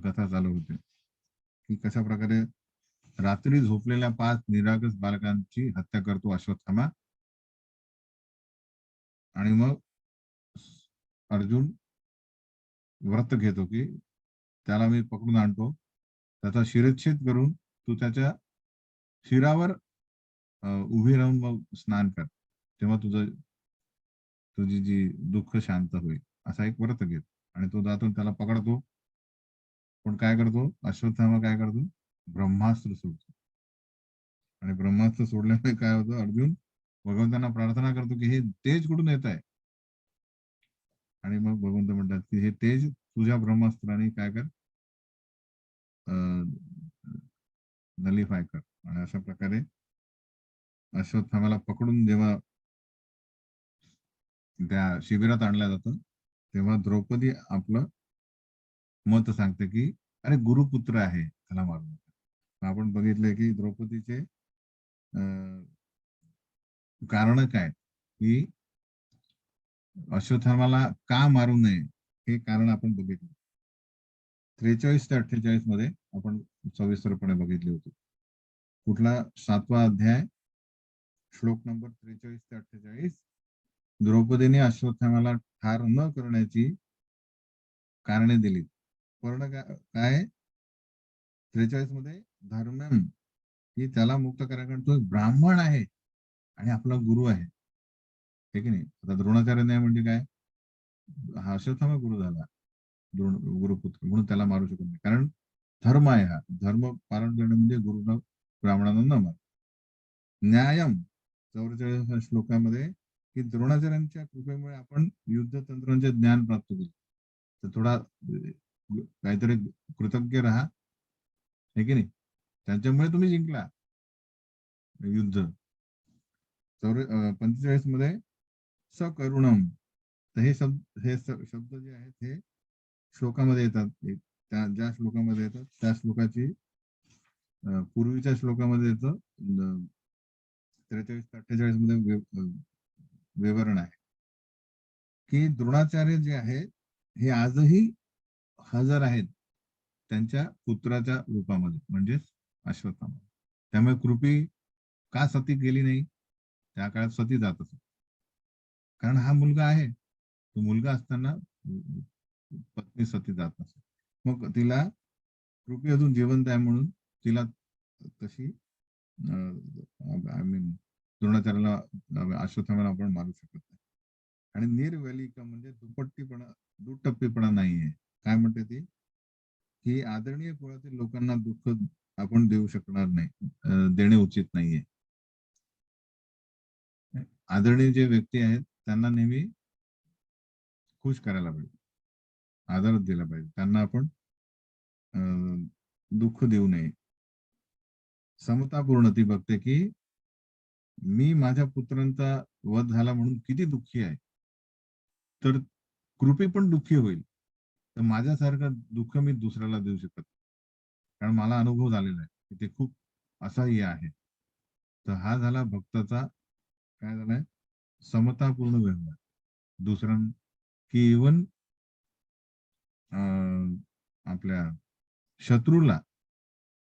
A: कथा चालू होते की कशा प्रकारे रात्री झोपलेल्या 5 निरागस बालकांची हत्या करतो अश्वत्थामा. आणि मग अर्जुन व्रत घेतो की त्याला मी पकडून आणतो, त्याचा शिरच्छेद करून तू त्याच्या शिरावर उभी राहून मग स्नान कर, तेव्हा तुझी जी दुःख शांत होईल, असा एक व्रत घेतो. आणि तो जातो त्याला पकडतो पण काय करतो अश्वत्थामा, काय करतो, ब्रह्मास्त्र सोडतो. आणि ब्रह्मास्त्र सोडल्यामुळे काय होतं, अर्जुन भगवंतांना प्रार्थना करतो की हे तेज कुठून येत आहे. आणि मग भगवंत म्हणतात की हे तेज तुझ्या ब्रह्मास्त्राने काय कर, नलिफाय कर. आणि अशा प्रकारे अश्वत्थामाला पकडून जेव्हा त्या शिबिरात आणलं जातं, तेव्हा द्रौपदी आपलं मत सांगते की अरे गुरुपुत्र आहे, त्याला मारू नका. आपण बघितलंय की द्रौपदीचे कारण काय, की अश्वत्थामाला का मारू नये हे कारण आपण बघितलं. 43 ते 48 मध्ये आपण सविस्तरपणे बघितले होते. कुठला 7वा अध्याय, श्लोक नंबर 43 ते 48. द्रौपदीने अश्वत्थामाला ठार न करण्याची कारणे दिली. पण काय 43 मध्ये, धर्मम, की त्याला मुक्त करायला, तो एक ब्राह्मण आहे आणि आपला गुरु आहे, हे की नाही. आता द्रोणाचार्य नाही म्हणजे काय, हा अश्वत्थामा गुरु झाला, द्रोण गुरुपुत्र, म्हणून त्याला मारू शकत नाही. कारण धर्म आहे, हा धर्म पालन करणे म्हणजे गुरुनं ब्राह्मणांना न मार. न्यायम 44 श्लोकामध्ये, की द्रोणाचार्यांच्या कृपेमुळे आपण युद्ध तंत्रांचे ज्ञान प्राप्त केले, तर थोडा काहीतरी कृतज्ञ राहा, हे की नाही. त्यांच्यामुळे तुम्ही जिंकला युद्ध. 45 मध्ये सकरुणम, तर हे शब्द जे आहेत हे श्लोकामध्ये येतात. ज्या श्लोकामध्ये येतात त्या श्लोकाची पूर्वीच्या श्लोकामध्ये येतं 43-48 मध्ये विवरण आहे की द्रोणाचार्य जे आहे हे आजही हजर आहेत त्यांच्या पुत्राच्या रूपामध्ये, म्हणजेच अश्वत्थामा. त्यामुळे कृपी का सती गेली नाही, त्या काळात सती जात असत, कारण हा मुलगा आहे. तो मुलगा असताना पत्नी सती जात नसते. मग तिला कृपी अजून जिवंत आहे म्हणून तिला तशी आय मीन द्रोणाचार्याला, अश्वत्थामाला आपण मारू शकत नाही. आणि निर्वलिका म्हणजे दुटप्पीपणा नाहीये. काय म्हणते ती, की आदरणीय कुळातील लोकांना दुःख आपण देऊ शकणार नाही, देणे उचित नाहीये. आदरणीय जे व्यक्ती आहेत त्यांना नेहमी खुश करायला पाहिजे, आदर दिला पाहिजे, त्यांना आपण दुःख देऊ नये. समतापूर्ण ती बघते की मी माझ्या पुत्रांचा वध झाला म्हणून किती दुःखी आहे, तर कृपी पण दुःखी होईल, तर माझ्यासारखं दुःख मी दुसऱ्याला देऊ शकत, कारण मला अनुभव झालेला आहे की ते खूप असह्य आहे. तर हा झाला भक्ताचा काय झालाय, समतापूर्ण व्यवहार. दुसऱ्यां की इवन आपल्या शत्रूला,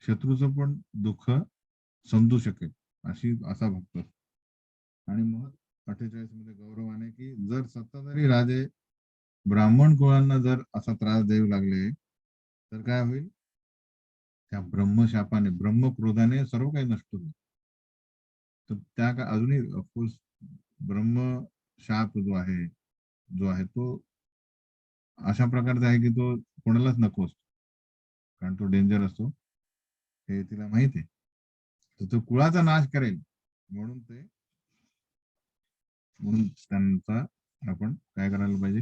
A: शत्रूचं पण दुःख समजू शकेल, असा भक्त. आणि मग 48 मध्ये गौरवाने, की जर सत्ताधारी राजे ब्राह्मण कुळांना जर असा त्रास देऊ लागले तर काय होईल, त्या ब्रह्मशापाने, ब्रह्मक्रोधाने सर्व काही नष्ट होईल. तर त्या का अजूनही ऑफकोर्स ब्रह्मशाप जो आहे तो अशा प्रकारचा आहे की तो कोणालाच नको असतो, कारण तो डेंजर असतो, हे तिला माहित आहे. तर तो कुळाचा नाश करेल, म्हणून त्यांचा आपण काय करायला पाहिजे,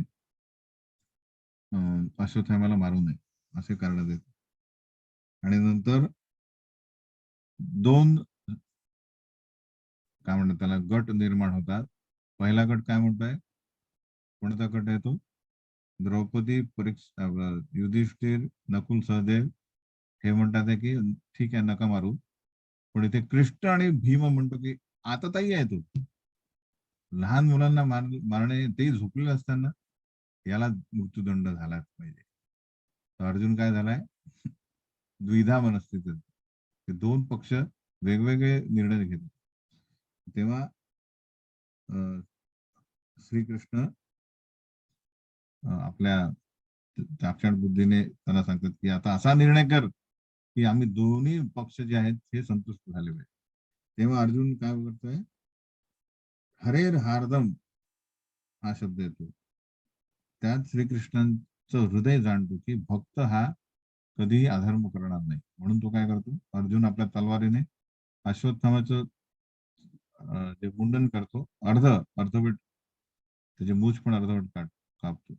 A: अश्वत्थामाला मारू नये असे कारण देतो. आणि नंतर दोन काय म्हणतात त्याला, गट निर्माण होतात. पहिला गट काय म्हणतोय, कोणता गट आहे तो, द्रौपदी, परीक्षा, युधिष्ठिर, नकुल, सहदेव हे म्हणतात आहे की ठीक आहे नका मारू. पण इथे कृष्ण आणि भीम म्हणतो की आता ताई आहे तो, लहान मुलांना मारणे, ते झोपलेले असताना, याला मृत्यूदंड झालाच पाहिजे. तर अर्जुन काय झालाय, द्विधा मनस्थितीत, ते दोन पक्ष वेगवेगळे निर्णय घेतात. तेव्हा श्रीकृष्ण आपल्या साक्षात बुद्धीने त्यांना सांगतात की आता असा निर्णय कर की आम्ही दोन्ही पक्ष जे आहेत हे संतुष्ट झाले पाहिजे. तेव्हा अर्जुन काय करतोय, हरेर हार्दम हा शब्द येतो. त्यात श्रीकृष्णांचं हृदय जाणतो की भक्त हा कधीही अधर्म करणार नाही. म्हणून तो काय करतो, अर्जुन आपल्या तलवारीने अश्वत्थामाचं जे मुंडन करतो, अर्धवट त्याची मूछ पण अर्धवट कापतो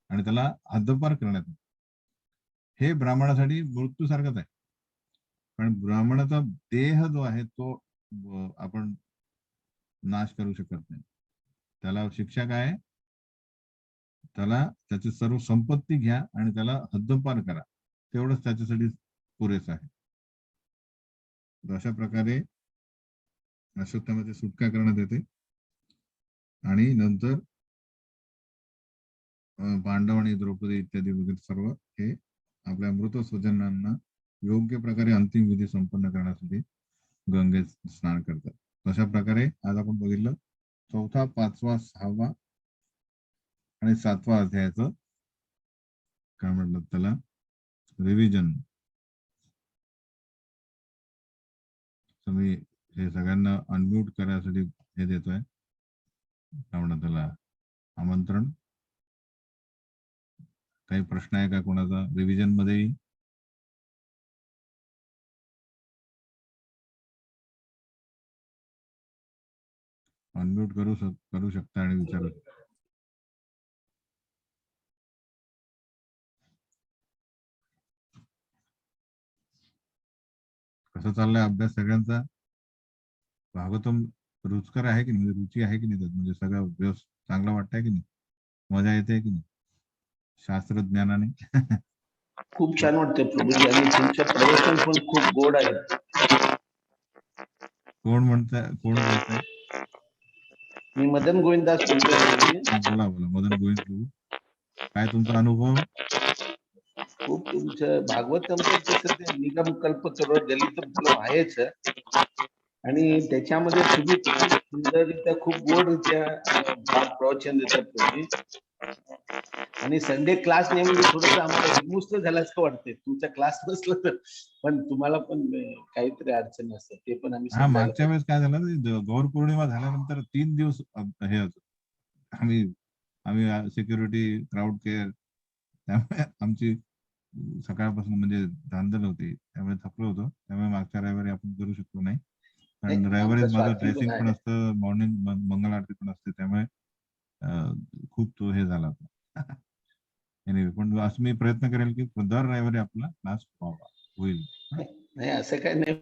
A: आणि त्याला हद्दपार करण्यात येतो. हे ब्राह्मणासाठी मृत्यूसारखंच आहे. कारण ब्राह्मणाचा देह जो आहे तो आपण नाश करू शकत नाही. त्याला शिक्षा काय आहे, त्याला त्याची सर्व संपत्ती घ्या आणि त्याला हद्दपार करा, तेवढंच त्याच्यासाठी पुरेसं आहे. तर अशा प्रकारे अश्वत्थामाची सुटका करण्यात येते आणि नंतर पांडव आणि द्रौपदी इत्यादी वगैरे सर्व हे आपल्या मृत स्वजनांना योग्य प्रकारे अंतिम विधी संपन्न करण्यासाठी गंगेत स्नान करतात. तशा प्रकारे आज आपण बघितलं 4था, 5वा, 6वा आणि 7वा अध्यायाचं काय म्हणतात त्याला रिव्हिजन. मी हे सगळ्यांना अनम्यूट करण्यासाठी हे देतोय, काय म्हणतात त्याला आमंत्रण. काही प्रश्न आहे का कोणाचा रिव्हिजन मध्ये? अनम्यूट करू शकता आणि विचारू. कसा चाललाय अभ्यास सगळ्यांचा? भागवतम रुचकर आहे की नाही, म्हणजे रुची आहे की नाही त्यात, म्हणजे सगळं व्यवस्थित चांगलं वाटतंय की नाही, मजा येते की नाही शास्त्रज्ञानाने?
B: खूप छान वाटतंय प्रभूजी, आणि तुमचं प्रवचन पण खूप गोड आहे.
A: कोण म्हणताय, कोण बोलताय?
B: मी मदन गोविंदास बोलतोय.
A: बोला बोला मदन गोविंद प्रभू, काय तुमचा अनुभव?
B: खूप तुमचं भागवतम कसं ते निगम कल्प करो दलित आहेच, आणि त्याच्यामध्ये तुम्ही खूप सुंदररित्या खूप गोडरित्या प्रवचन देतात प्रभूजी. आणि संडे क्लास नाही म्हणजे थोडस आम्हाला हिमुस्त झालं असं वाटतंय. तुमचा क्लास नसला तर, पण तुम्हाला पण काहीतरी अडचण असते, ते पण आम्ही
A: हा,
B: समजायला
A: मागच्या वेळेस काय झालं, गौर पौर्णिमा झाल्यानंतर 3 दिवस हे होतं, आम्ही सिक्युरिटी, क्राऊड केअर, त्यामुळे आमची सकाळपासून म्हणजे धांदल होती, त्यामुळे थकलो होतो. त्यामुळे मागच्या रविवारी आपण करू शकलो नाही. कारण
B: नाही,
A: रविवारी
B: आमचा
A: माझं
B: स्वाती
A: ड्रेसिंग पण
B: आहे.
A: असतं, मॉर्निंग मंगल आरती पण असते, त्यामुळे खूप तो हे झाला होता. एनिवे, पण असं मी प्रयत्न करेल की दर रविवारी आपला क्लास होईल.
B: नाही, असं काय नाही.